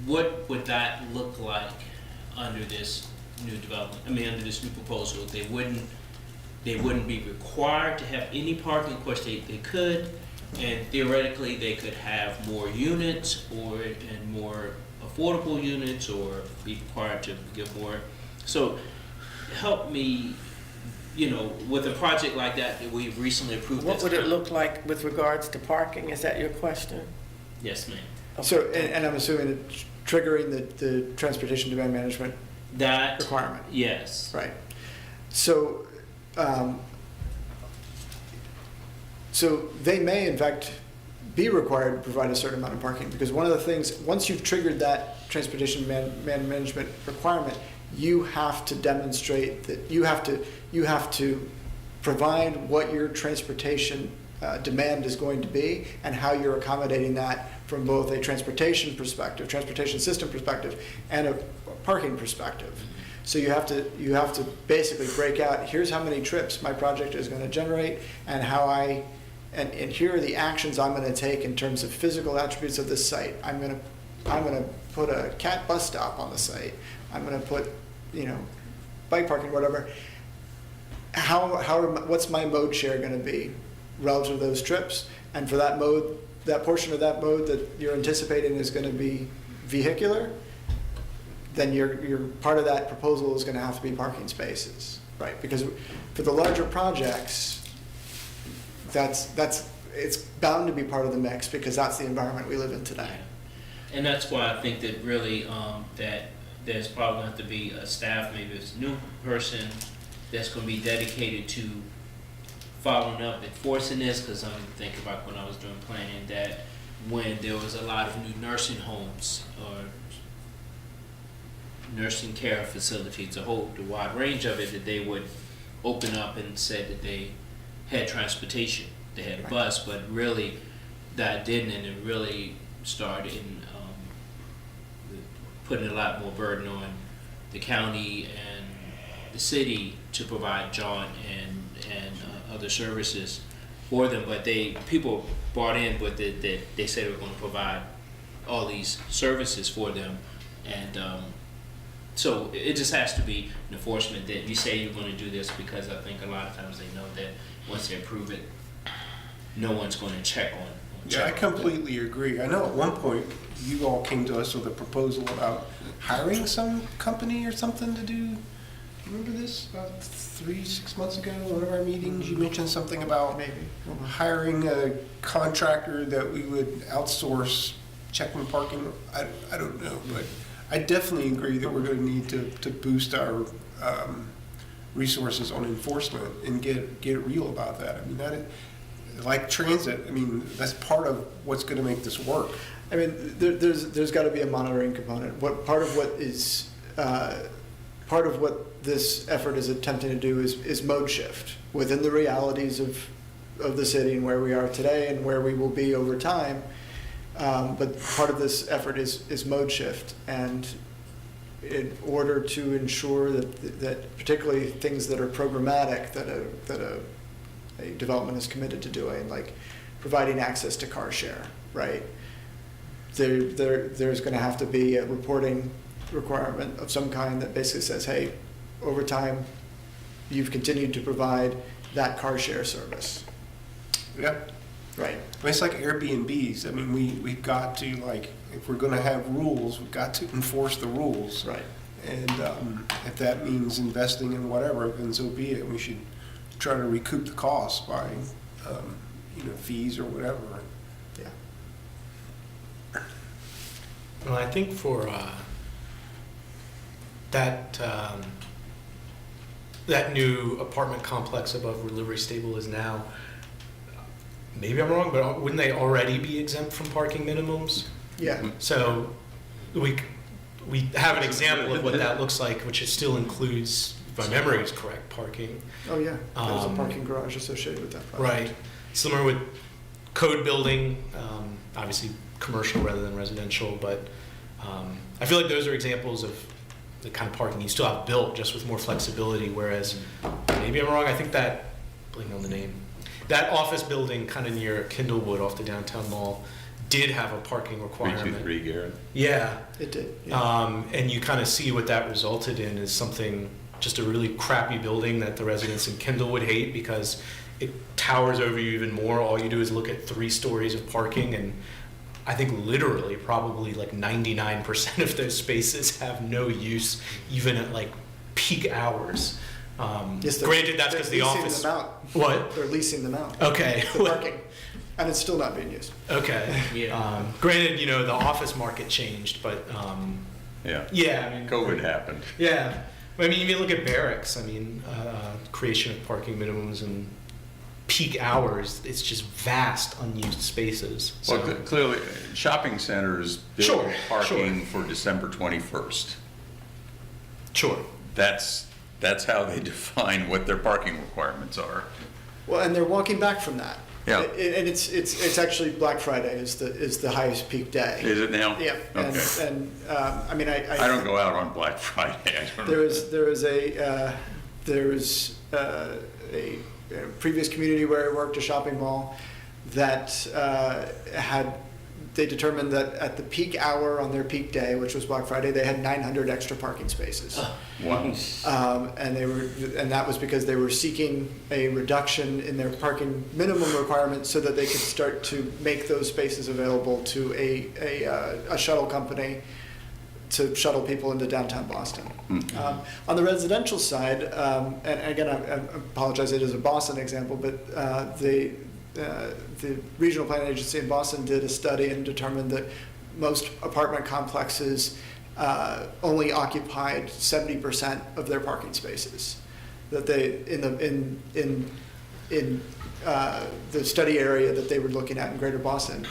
What would that look like under this new development? I mean, under this new proposal, they wouldn't be required to have any parking. Of course, they could, and theoretically, they could have more units and more affordable units, or be required to give more. So, help me, you know, with a project like that we've recently approved. What that's would it kind of- look like with regards to parking? Is that your question? Yes, ma'am. So, and I'm assuming it's triggering the transportation demand management That, requirement, yes. right? So, so they may in fact be required to provide a certain amount of parking, because one of the things, once you've triggered that transportation management requirement, you have to demonstrate that you have to provide what your transportation demand is going to be, and how you're accommodating that from both a transportation system perspective, and a parking perspective. So you have to basically break out, here's how many trips my project is going to generate, and and here are the actions I'm going to take in terms of physical attributes of this site. I'm going to put a cat bus stop on the site. I'm gonna put, bike parking, whatever. What's my mode share gonna be relative to those trips? And for that mode, that portion of that mode that you're anticipating is gonna be vehicular, then your part of that proposal is gonna have to be parking spaces, right? Because for the larger projects, it's bound to be part of the mix because that's the environment we live in today. And that's why I think that really, that there's probably going to have to be a staff, maybe it's a new person that's going to be dedicated to following up, enforcing this, because I'm thinking about when I was doing planning, that when there was a lot of new nursing homes or nursing care facilities, the wide range of it, that they would open up and said that they had transportation, they had a bus, but really that didn't, and it really started putting a lot more burden on the county and the city to provide jaunt and other services for them. But people bought in, but they said they were going to provide all these services for them, and so it just has to be an enforcement that you say you're going to do this, because I think a lot of times they know that once they approve it, no one's going to check on. Yeah, I completely agree. I know at one point you all came to us with a proposal about hiring some company or something to do. Remember this about 3-6 months ago? One of our meetings, you mentioned something about Maybe. hiring a contractor that we would outsource checking parking. I don't know, but I definitely agree that we're going to need to boost our resources on enforcement and get real about that. I mean, like transit, I mean, that's part of what's going to make this work. I mean, there's got to be a monitoring component. Part of what this effort is attempting to do is mode shift within the realities of the city and where we are today and where we will be over time. But part of this effort is mode shift, and in order to ensure that particularly things that are programmatic that a development is committed to doing, like providing access to car share, right? There's going to have to be a reporting requirement of some kind that basically says, hey, over time, you've continued to provide that car share service. Yeah. Right. I mean, it's like Airbnbs. I mean, we've got to, like, if we're going to have rules, we've got to enforce the rules. Right. And if that means investing in whatever, then so be it. We should try to recoup the costs by, fees or whatever. Yeah. Well, I think for that new apartment complex above where Livery Stable is now, maybe I'm wrong, but wouldn't they already be exempt from parking minimums? Yeah. So we have an example of what that looks like, which it still includes, if my memory is correct, parking. Oh, yeah. There's a parking garage associated with that project. Right. Similar with code building, obviously commercial rather than residential, but I feel like those are examples of the kind of parking you still have built, just with more flexibility, whereas, maybe I'm wrong, I think that, blanking on the name, that office building kind of near Kindlewood off the downtown mall did have a parking requirement. 323 Garrett. Yeah. It did. Yeah. And you kind of see what that resulted in is something, just a really crappy building that the residents in Kindlewood hate because it towers over you even more. All you do is look at 3 stories of parking, and I think literally probably like 99% of those spaces have no use even at like peak hours. Yes, Granted, that's because the office. Them out. What? They're leasing them out. Okay. The parking. And it's still not being used. Okay. Yeah. Granted, the office market changed, but Yeah. yeah, I mean, COVID happened. Yeah, I mean, you look at barracks. I mean, creation of parking minimums and peak hours. It's just vast unused spaces. So. Well, clearly, shopping centers build Sure, parking for December 21st. Sure. That's how they define what their parking requirements are. Well, and they're walking back from that. Yeah. And it's actually Black Friday is the highest peak day. Is it now? Yeah. Okay. And I mean, I don't go out on Black Friday. I don't there is a previous community where I worked, a shopping mall, that had they determined that at the peak hour on their peak day, which was Black Friday, they had 900 extra parking spaces. Wow. And that was because they were seeking a reduction in their parking minimum requirements so that they could start to make those spaces available to a shuttle company to shuttle people into downtown Boston. On the residential side, and again, I apologize, it is a Boston example, but the Regional Planning Agency in Boston did a study and determined that most apartment complexes only occupied 70% of their parking spaces. That they in the study area that they were looking at in Greater Boston.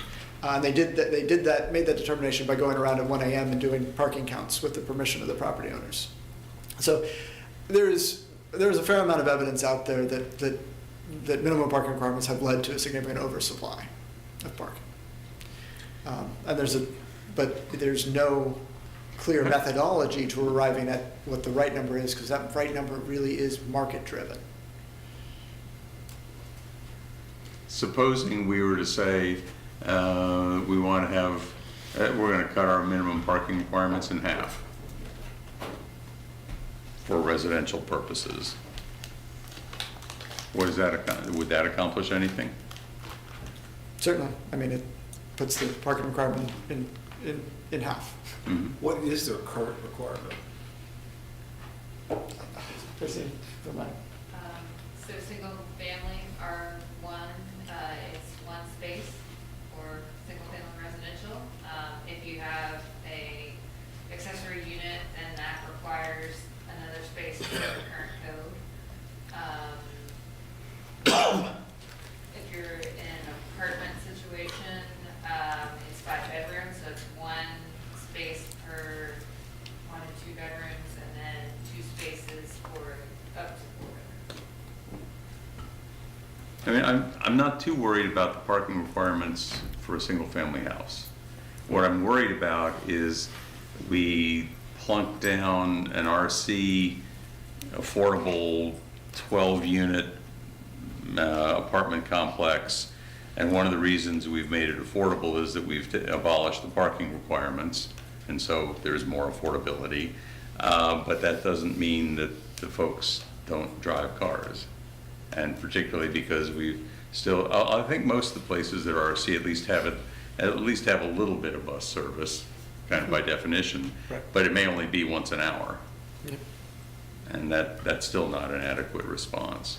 They made that determination by going around at 1 a.m. and doing parking counts with the permission of the property owners. So there's a fair amount of evidence out there that minimum parking requirements have led to a significant oversupply of parking. But there's no clear methodology to arriving at what the right number is, because that right number really is market driven. Supposing we were to say, we want to have, we're going to cut our minimum parking requirements in half for residential purposes. Would that accomplish anything? Certainly, I mean, it puts the parking requirement in half. Mm-hmm. What is their current requirement? Chrissy, for mine. So single family R1 is one space for single family residential. If you have a accessory unit, then that requires another space for the current code. If you're in an apartment situation, it's 5 bedrooms, so it's one space per 1 and 2 bedrooms, and then 2 spaces for up to 4 bedrooms. I mean, I'm not too worried about the parking requirements for a single-family house. What I'm worried about is we plunk down an RC affordable 12-unit apartment complex, and one of the reasons we've made it affordable is that we've abolished the parking requirements, and so there's more affordability. But that doesn't mean that the folks don't drive cars. And particularly because we've still, I think most of the places that are RC at least have a little bit of bus service, kind of by definition, Right. but it may only be once an hour. Yep. And that's still not an adequate response.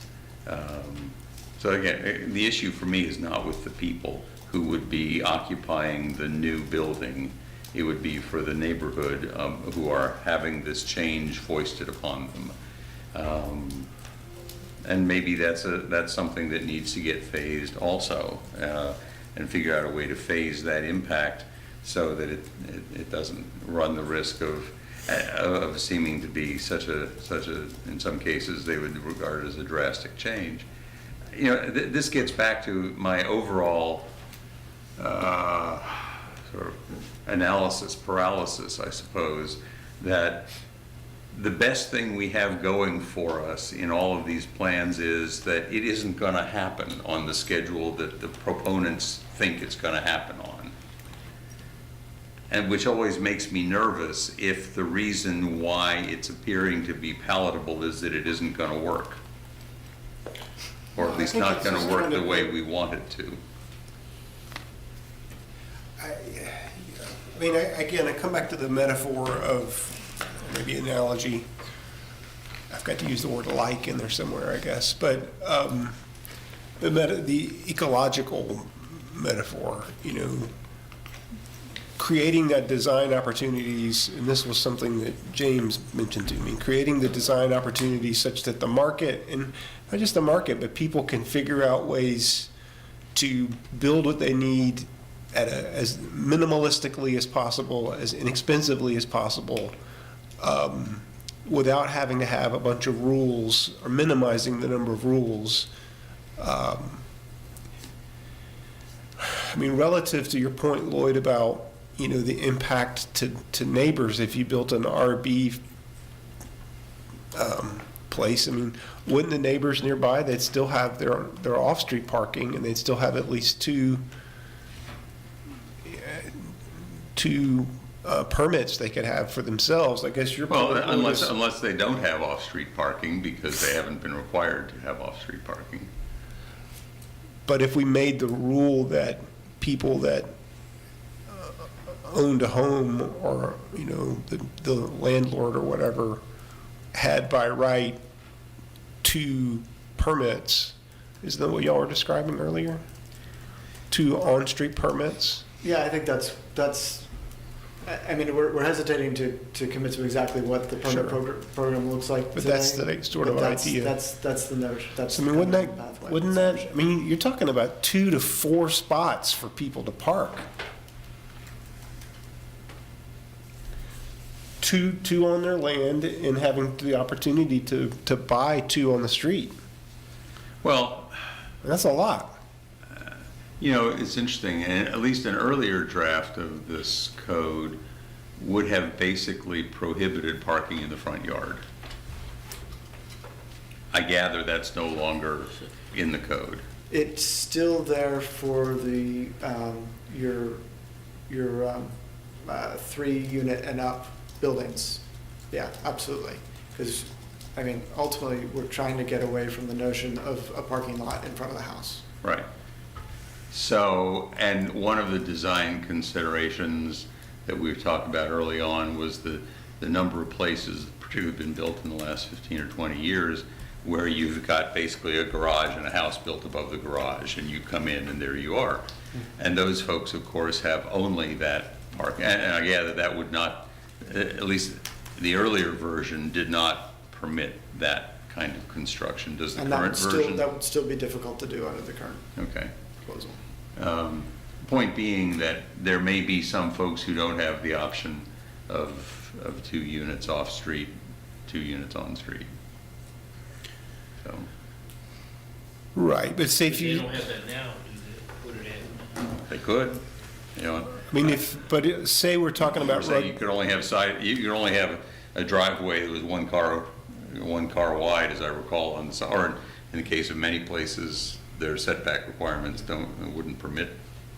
So again, the issue for me is not with the people who would be occupying the new building. It would be for the neighborhood who are having this change foisted upon them. And maybe that's something that needs to get phased also, and figure out a way to phase that impact so that it doesn't run the risk of seeming to be such a, in some cases, they would regard it as a drastic change. You know, this gets back to my overall sort of analysis paralysis, I suppose, that the best thing we have going for us in all of these plans is that it isn't going to happen on the schedule that the proponents think it's going to happen on. And which always makes me nervous if the reason why it's appearing to be palatable is that it isn't going to work. Or at least not going to work the way we want it to. I mean, again, I come back to the metaphor of, maybe analogy. I've got to use the word like in there somewhere, I guess. But the ecological metaphor, you know, creating that design opportunities, and this was something that James mentioned to me, creating the design opportunities such that the market, and not just the market, but people can figure out ways to build what they need as minimalistically as possible, as inexpensively as possible, without having to have a bunch of rules or minimizing the number of rules. I mean, relative to your point, Lloyd, about, you know, the impact to neighbors if you built an RB place, I mean, wouldn't the neighbors nearby, they'd still have their off-street parking, and they'd still have at least 2, to permits they could have for themselves. I guess your Well, point unless, is- unless they don't have off-street parking because they haven't been required to have off-street parking. But if we made the rule that people that owned a home or, you know, the landlord or whatever had by right 2 permits, isn't that what y'all were describing earlier? 2 on-street permits? Yeah, I think that's, I mean, we're hesitating to commit to exactly what the permit Sure. program looks like But today. that's the sort of But that's- idea. That's the notion, that's. I mean, kind of the pathway. wouldn't that, I mean, you're talking about 2 to 4 spots for people to park. Two on their land and having the opportunity to buy 2 on the street. Well, That's a lot. you know, it's interesting, and at least an earlier draft of this code would have basically prohibited parking in the front yard. I gather that's no longer in the code. It's still there for the, your 3-unit and up buildings. Yeah, absolutely. Because, I mean, ultimately, we're trying to get away from the notion of a parking lot in front of the house. Right. So, and one of the design considerations that we've talked about early on was the number of places, particularly been built in the last 15 or 20 years, where you've got basically a garage and a house built above the garage, and you come in and there you are. And those folks, of course, have only that park, and I gather that would not, at least the earlier version did not permit that kind of construction. Does the And that would current still, version? that would still be difficult to do under the current Okay. proposal. Point being that there may be some folks who don't have the option of 2 units off-street, 2 units on-street. So, Right, but say if But they you, don't have that now, do they? Put it in. they could, you know. I mean, say we're talking about, Say you could only have you could only have a driveway that was one car wide, as I recall, on the side, or in the case of many places, their setback requirements wouldn't permit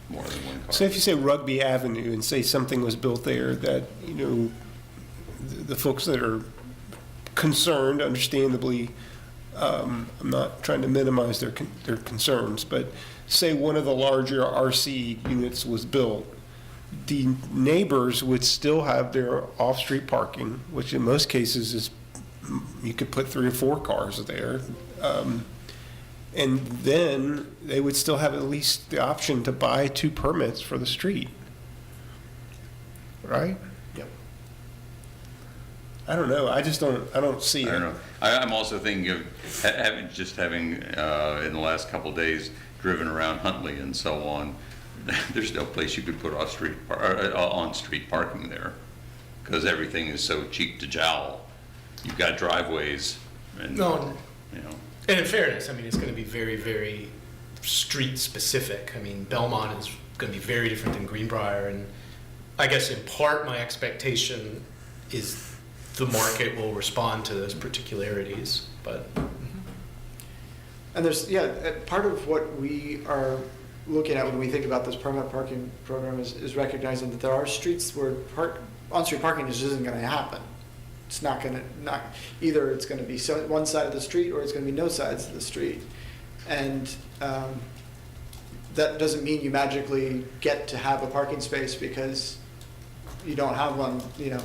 more than one car. say if you say Rugby Avenue and say something was built there that, you know, the folks that are concerned, understandably, I'm not trying to minimize their concerns, but say one of the larger RC units was built, the neighbors would still have their off-street parking, which in most cases is, you could put 3 or 4 cars there. And then they would still have at least the option to buy 2 permits for the street. Right? Yep. I don't know, I don't see it. I don't know. I'm also thinking of having, in the last couple of days, driven around Huntley and so on. There's no place you could put on-street parking there, because everything is so cheap to jowl. You've got driveways and, No. you know. And in fairness, I mean, it's going to be very, very street specific. I mean, Belmont is going to be very different than Greenbrier, and I guess in part my expectation is the market will respond to those particularities, but And there's, part of what we are looking at when we think about this permanent parking program is recognizing that there are streets where on-street parking just isn't gonna happen. It's not gonna, either it's gonna be one side of the street or it's gonna be no sides of the street. And that doesn't mean you magically get to have a parking space because you don't have one, you know.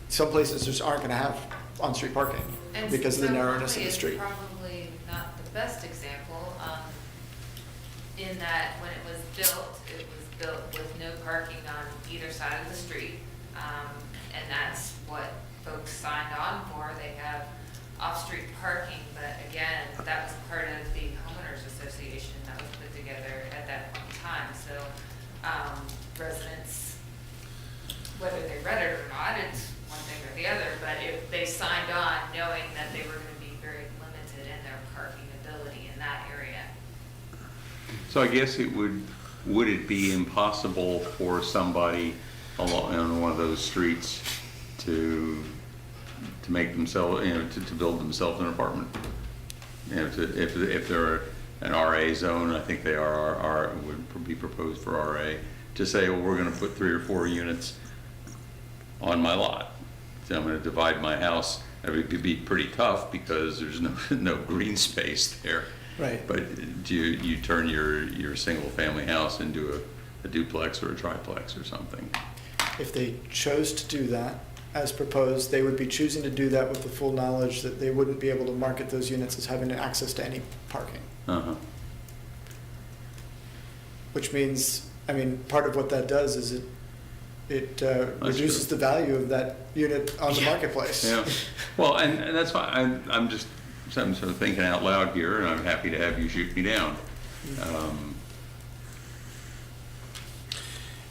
Some places just aren't gonna have on-street parking And because of the so narrowness of Huntley the is street. probably not the best example, in that when it was built with no parking on either side of the street. And that's what folks signed on for. They have off-street parking, but again, that was part of the homeowners association that was put together at that point in time. So, residents, whether they read it or not, it's one thing or the other, but if they signed on knowing that they were gonna be very limited in their parking ability in that area. So I guess would it be impossible for somebody along on one of those streets to make themselves, you know, to build themselves an apartment? You know, if an RA zone, I think they would be proposed for RA, to say, well, we're gonna put 3 or 4 units on my lot. So I'm gonna divide my house. It would be pretty tough because there's no green space there. Right. But do you turn your single-family house into a duplex or a triplex or something? If they chose to do that, as proposed, they would be choosing to do that with the full knowledge that they wouldn't be able to market those units as having access to any parking. Uh-huh. Which means, I mean, part of what that does is it reduces the value of that unit on the marketplace. Yeah, well, and that's why I'm sort of thinking out loud here, and I'm happy to have you shoot me down.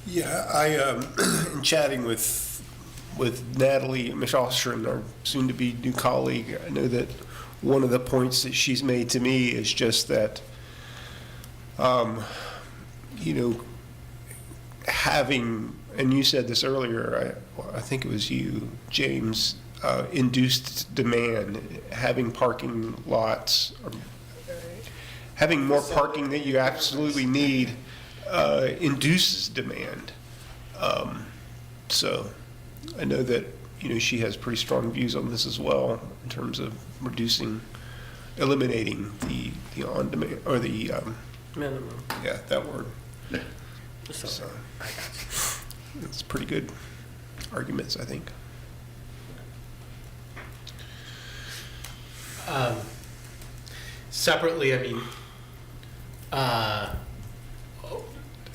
Yeah, in chatting with Natalie Michalstrom, our soon-to-be new colleague, I know that one of the points that she's made to me is just that, having, and you said this earlier, I think it was you, James, induced demand, having parking lots, having more parking that you absolutely need induces demand. So I know that, she has pretty strong views on this as well in terms of eliminating the on-demand, or the, Minimum. yeah, that word. So, So I got you. it's pretty good arguments, I think. Separately, I mean,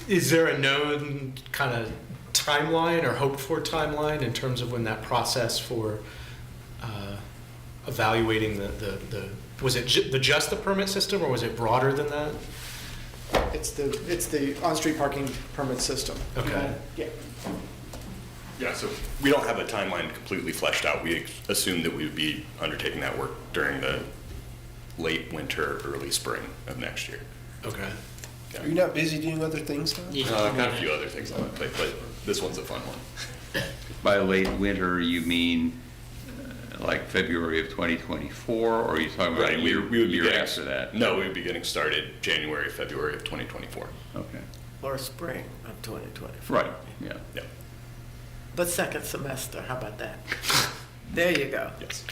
is there a known kind of timeline or hoped for timeline in terms of when that process for evaluating the was it just the permit system, or was it broader than that? It's the on-street parking permit system. Okay. Yeah. Yeah, so we don't have a timeline completely fleshed out. We assume that we would be undertaking that work during the late winter, early spring of next year. Okay. Are you not busy doing other things now? I've got a few other things on my plate, but this one's a fun one. By late winter, you mean like February of 2024, or are you talking about Right, a we year, would be year getting, after that? No, we would be getting started January, February of 2024. Okay, Or spring of 2024. right, yeah. Yeah, But second semester, how about that? There you go. yes.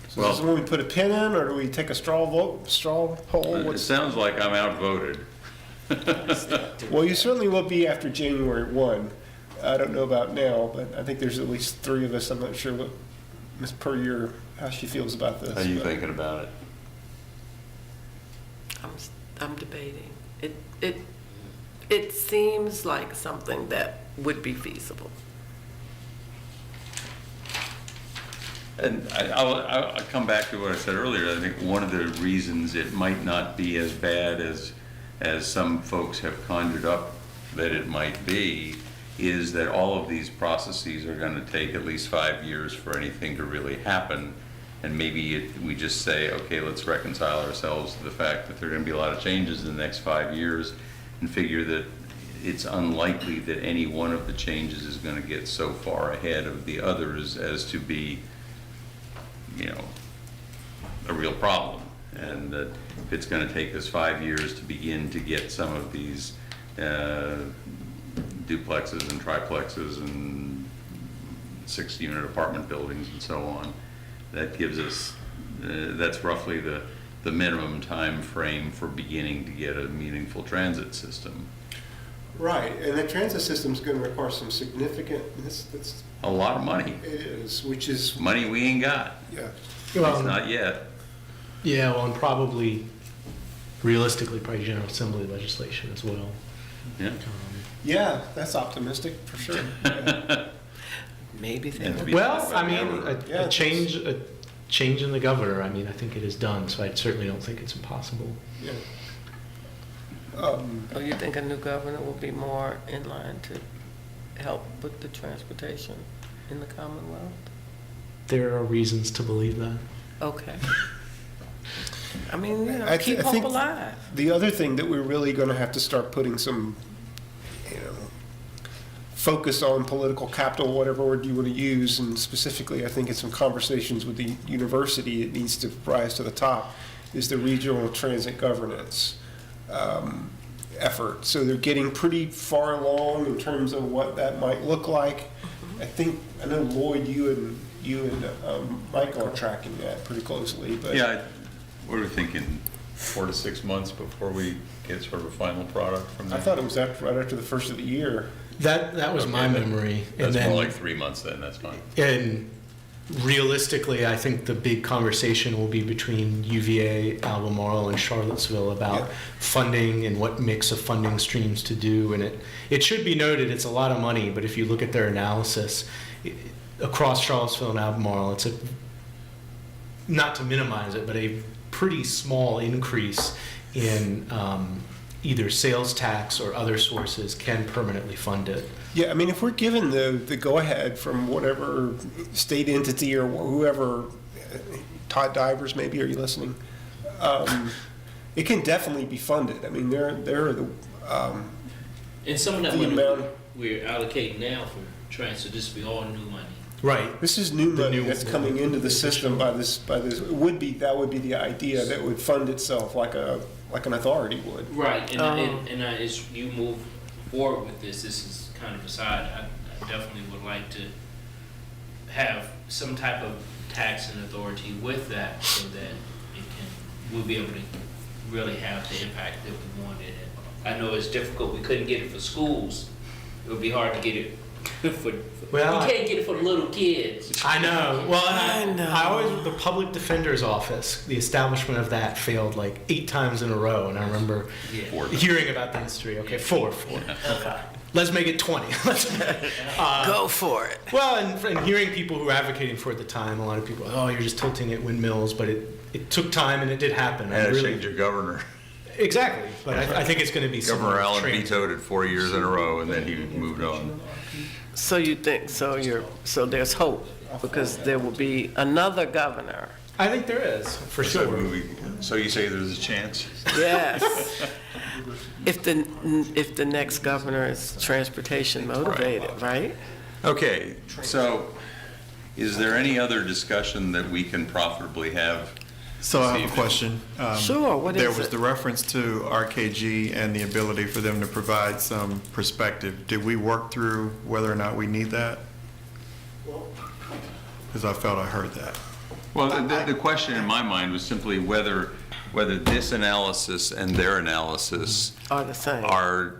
So this is when we put a pin in, or do we take a straw poll? It sounds like I'm outvoted. Well, you certainly will be after January 1. I don't know about now, but I think there's at least 3 of us. I'm not sure what Ms. Puryear, how she feels about this. How are you but- thinking about it? I'm debating. It seems like something that would be feasible. And I'll come back to what I said earlier. I think one of the reasons it might not be as bad as some folks have conjured up that it might be is that all of these processes are going to take at least 5 years for anything to really happen. And maybe we just say, okay, let's reconcile ourselves to the fact that there are going to be a lot of changes in the next 5 years, and figure that it's unlikely that any one of the changes is going to get so far ahead of the others as to be, a real problem. And that if it's going to take us 5 years to begin to get some of these duplexes and triplexes and 6-unit apartment buildings and so on, that gives us, that's roughly the minimum time frame for beginning to get a meaningful transit system. Right, and the transit system's going to require some significant, that's, A lot of money. it is, which is, Money we ain't got. yeah. At least not yet. Yeah, well, and probably, realistically, probably General Assembly legislation as well. Yeah. Yeah, that's optimistic, for sure. Yeah. Maybe they And to will. be- Well, I mean, Yeah, a change in the governor, I mean, I think it is done, so I certainly don't think it's impossible. Yeah. Oh, you think a new governor will be more in line to help with the transportation in the Commonwealth? There are reasons to believe that. Okay. I mean, I keep I hope think alive. The other thing that we're really going to have to start putting some, focus on political capital, whatever word you want to use, and specifically, I think in some conversations with the university, it needs to rise to the top, is the regional transit governance effort. So they're getting pretty far along in terms of what that might look like. I know Lloyd, you and Michael are tracking that pretty closely, but. Yeah, what are we thinking, 4 to 6 months before we get sort of a final product from there? I thought it was right after the first of the year. That was my Okay, memory. That's And more then, like 3 months then, that's fine. and realistically, I think the big conversation will be between UVA, Albemarle, and Charlottesville about Yeah. funding and what mix of funding streams to do. And it should be noted, it's a lot of money, but if you look at their analysis, across Charlottesville and Albemarle, it's not to minimize it, but a pretty small increase in either sales tax or other sources can permanently fund it. Yeah, I mean, if we're given the go-ahead from whatever state entity or whoever, Todd Divers, maybe, are you listening? It can definitely be funded. I mean, there are the, And some of that The money amount- we're allocating now for transit, this will be all new money. Right. this is new The money new- that's coming into the system by this, that would be the idea, that would fund itself like an authority would. Right, and as you move forward with this is kind of aside, I definitely would like to have some type of tax and authority with that so that we'll be able to really have the impact that we wanted. And I know it's difficult, we couldn't get it for schools, it would be hard to get it for, Well, you can't get it for the little kids. I know. Well, and I know. I always, the public defender's office, the establishment of that failed like 8 times in a row. And I remember Yeah. hearing about the history. Okay, 4. Okay. Let's make it 20. Go for it. Well, and hearing people who were advocating for it at the time, a lot of people, oh, you're just tilting at windmills, but it took time and it did happen. And I it really- changed your governor. Exactly, but I think it's going to be Governor similar to Allen transit. vetoed it 4 years in a row, and then he moved on. So you think, so there's hope, because there will be another governor. I think there is, for So sure. So you say there's a chance? Yes. If the next governor is transportation motivated, right? Okay, so is there any other discussion that we can profitably have? So I have a evening? question. Sure, what is There was it? the reference to RKG and the ability for them to provide some perspective. Did we work through whether or not we need that? Because I felt I heard that. Well, the question in my mind was simply whether this analysis and their analysis Are the same. are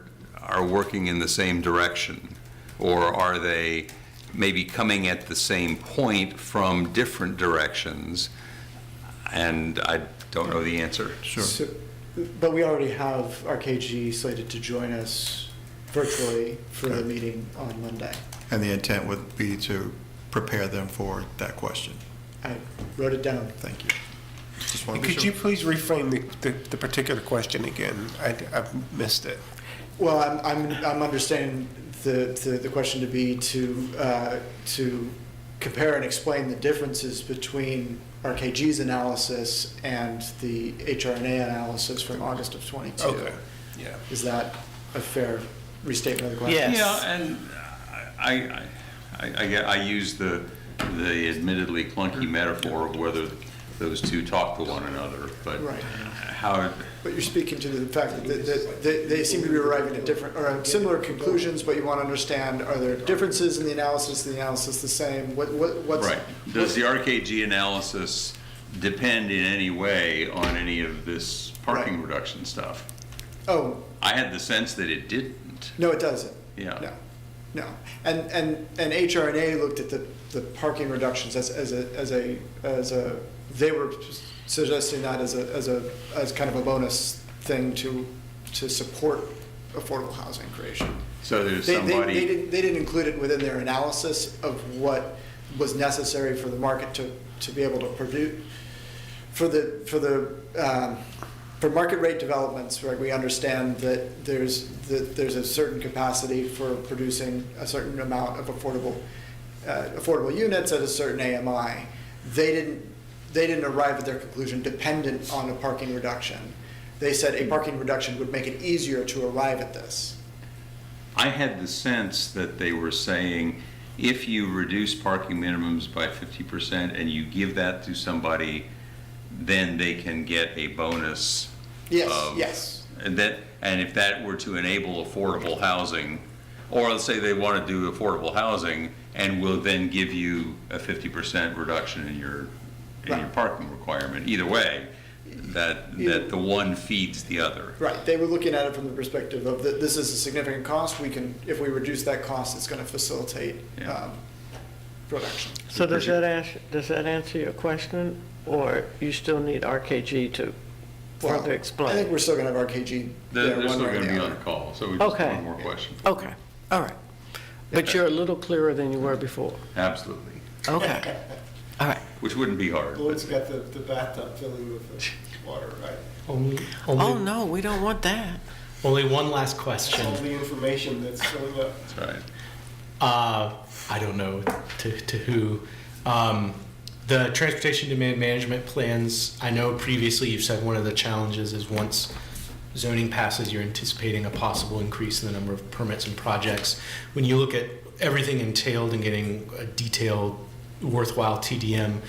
working in the same direction, or are they maybe coming at the same point from different directions? And I don't know the answer. Sure. So, but we already have RKG slated to join us virtually for the Okay. meeting on Monday. And the intent would be to prepare them for that question. I wrote it down. Thank you. Just want And to be could sure. you please reframe the particular question again? I've missed it. Well, I'm understanding the question to be to compare and explain the differences between RKG's analysis and the HRNA analysis from August of '22. Okay, yeah. Is that a fair restatement of the question? Yes. Yeah, and I use the admittedly clunky metaphor of whether those two talk to one another, but Right. how, But you're speaking to the fact that they seem to be arriving at different, or similar conclusions, but you want to understand, are there differences in the analysis the same? What's? right. Does the RKG analysis depend in any way on any of this parking Right. reduction stuff? Oh, I had the sense that it didn't. no, it doesn't. Yeah. No. And HRNA looked at the parking reductions as a, they were suggesting that as kind of a bonus thing to support affordable housing creation. So there's They somebody, didn't include it within their analysis of what was necessary for the market to be able to produce. For market rate developments, right, we understand that there's a certain capacity for producing a certain amount of affordable units at a certain AMI. They didn't arrive at their conclusion dependent on a parking reduction. They said a parking reduction would make it easier to arrive at this. I had the sense that they were saying, if you reduce parking minimums by 50% and you give that to somebody, then they can get a bonus. Yes, yes. And if that were to enable affordable housing, or let's say they want to do affordable housing and will then give you a 50% reduction in your Right. parking requirement. Either way, that the one feeds the other. Right, they were looking at it from the perspective of that this is a significant cost, if we reduce that cost, it's gonna facilitate, Yeah. production. So does that answer your question, or you still need RKG to Well, further I explain? think we're still gonna have RKG there They're one still way or going to the be on other. the call, so we just Okay. one more question. Okay, all right. But you're a little clearer than you were before. Absolutely, Okay, all right. which wouldn't be hard. but- Lloyd's got the bathtub filling with the water, right? Only, Oh, only, no, we don't want that. only one last All question. the information that's filling up. That's right. I don't know to who. The transportation demand management plans, I know previously you've said one of the challenges is once zoning passes, you're anticipating a possible increase in the number of permits and projects. When you look at everything entailed in getting a detailed, worthwhile TDM,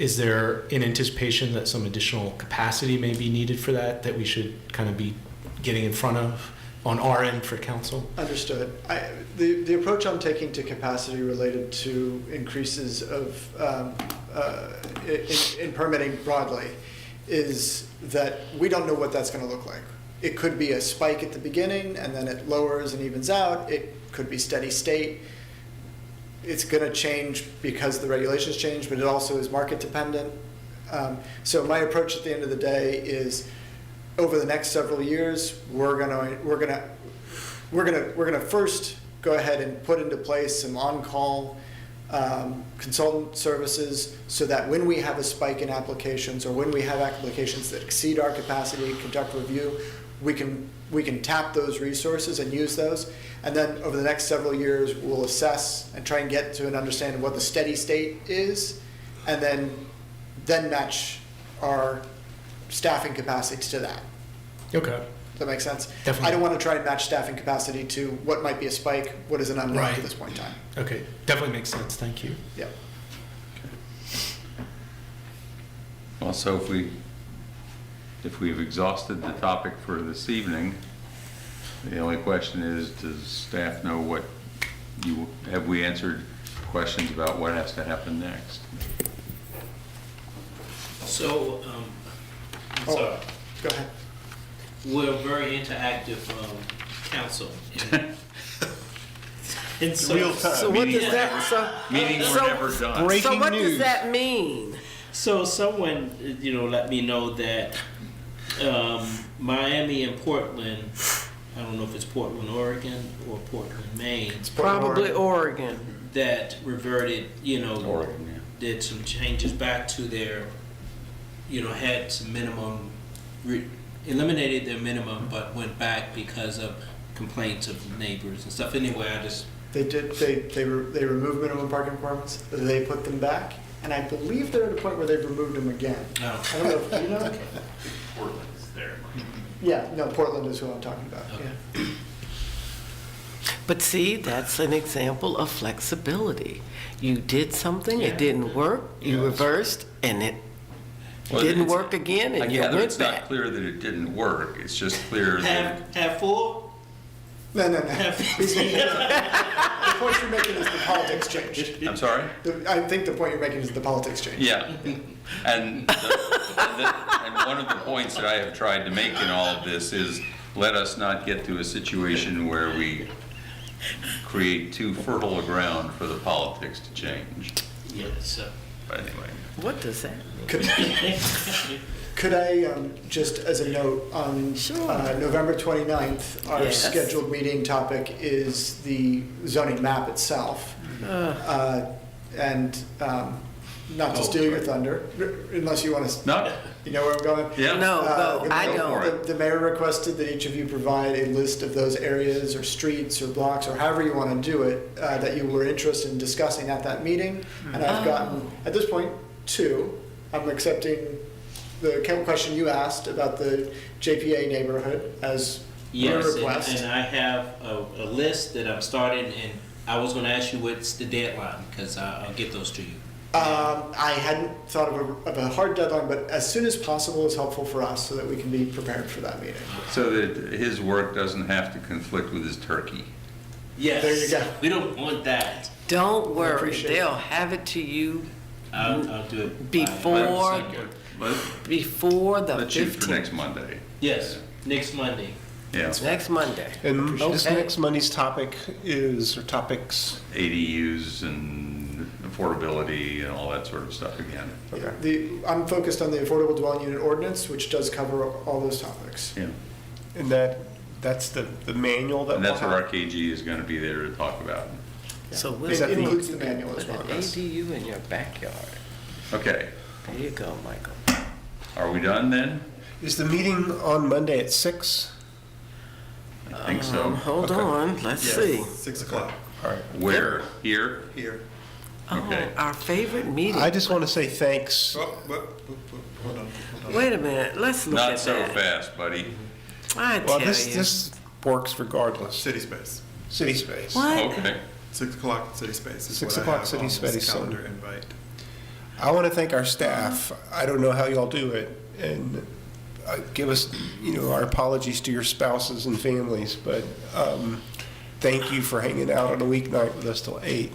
is there in anticipation that some additional capacity may be needed for that we should kind of be getting in front of on our end for council? Understood. The approach I'm taking to capacity related to increases of, in permitting broadly is that we don't know what that's gonna look like. It could be a spike at the beginning and then it lowers and evens out. It could be steady state. It's gonna change because the regulations change, but it also is market dependent. So my approach at the end of the day is, over the next several years, we're gonna first go ahead and put into place some on-call consultant services so that when we have a spike in applications or when we have applications that exceed our capacity, conduct review, we can tap those resources and use those. And then over the next several years, we'll assess and try and get to an understanding of what the steady state is, and then match our staffing capacity to that. Okay. Does that make sense? Definitely. I don't want to try and match staffing capacity to what might be a spike, what is an unknown Right. at this point in time. Okay, definitely makes sense, thank you. Yep. Well, so if we've exhausted the topic for this evening, the only question is, does staff know have we answered questions about what has to happen next? So, I'm Oh. sorry. Go ahead. We're a very interactive council. And so, Real time. So what does that, Meetings so- were never done. Breaking so what does news. that mean? so someone, let me know that Miami and Portland, I don't know if it's Portland, Oregon or Portland, Maine, Probably Oregon. that reverted, Oregon, yeah. did some changes back to their, had some minimum, eliminated their minimum, but went back because of complaints of neighbors and stuff. Anyway, I just, They removed minimum parking requirements, they put them back, and I believe they're at a point where they've removed them again. oh, I don't know if you know? Portland's there. Yeah, no, Portland is who I'm talking about, yeah. But see, that's an example of flexibility. You did something, it didn't work, you reversed, and it Well, didn't it's- work again, I and you gather went it's not back. clear that it didn't work, it's just clear that, have four? No. The point you're making is the politics changed. I'm sorry? I think the point you're making is the politics changed. Yeah, and one of the points that I have tried to make in all of this is, let us not get to a situation where we create too fertile a ground for the politics to change. Yes. But anyway, What does that mean? Could I, just as a note, on Sure. November 29th, our Yes. scheduled meeting topic is the zoning map itself. And not to Oh, steal your right. thunder, unless you want to, no, you know where I'm going? yeah. No, go, I go don't. for it. The mayor requested that each of you provide a list of those areas or streets or blocks or however you want to do it, that you were interested in discussing at that meeting. And I've gotten, at this point, 2. I'm accepting the question you asked about the JPA neighborhood as Yes, request? and I have a list that I'm starting, and I was gonna ask you what's the deadline, because I'll get those to you. I hadn't thought of a hard deadline, but as soon as possible is helpful for us so that we can be prepared for that meeting. So that his work doesn't have to conflict with his turkey. Yes. There you go. We don't want that. Don't worry, appreciate they'll have it to you I'll do it. Before- before the Let's shoot for next 15th, Monday. Yes, next Monday. Yeah, next Monday. And this Okay. next Monday's topic is, or topics, ADUs and affordability and all that sort of stuff again. I'm focused on the Affordable Dwelling Unit Ordinance, which does cover all those topics. Yeah. and that's the manual that And we'll that's what have. RKG is going to be there to talk about. So we'll It that the- includes the manual as put well. an Yes. ADU in your backyard. Okay, There you go, Michael. are we done then? Is the meeting on Monday at 6? I think so. Hold Okay. on, let's Yes, see. 6 o'clock All right. Where? Here? here. Oh, Okay. our favorite meeting. I just want to say thanks. Oh, hold on. Wait a minute, let's look Not at so that. fast, buddy. I Well, tell you. this works regardless. City space. City space. What? Okay. 6 o'clock, city space is 6 what I o'clock, have city on space, this so- calendar invite. I want to thank our staff. I don't know how y'all do it, and give us, our apologies to your spouses and families, but thank you for hanging out on a weeknight with us till 8.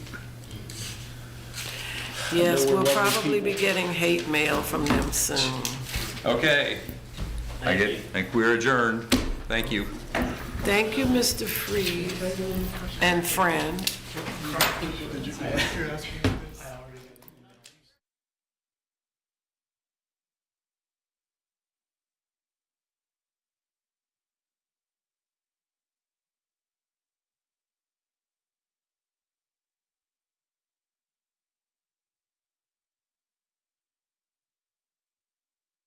Yes, I know we're we'll lovely probably be people. getting hate mail from them soon. Okay. Thank you. think we're adjourned. Thank you. Thank you, Mr. Freed and friend. Did you ask me?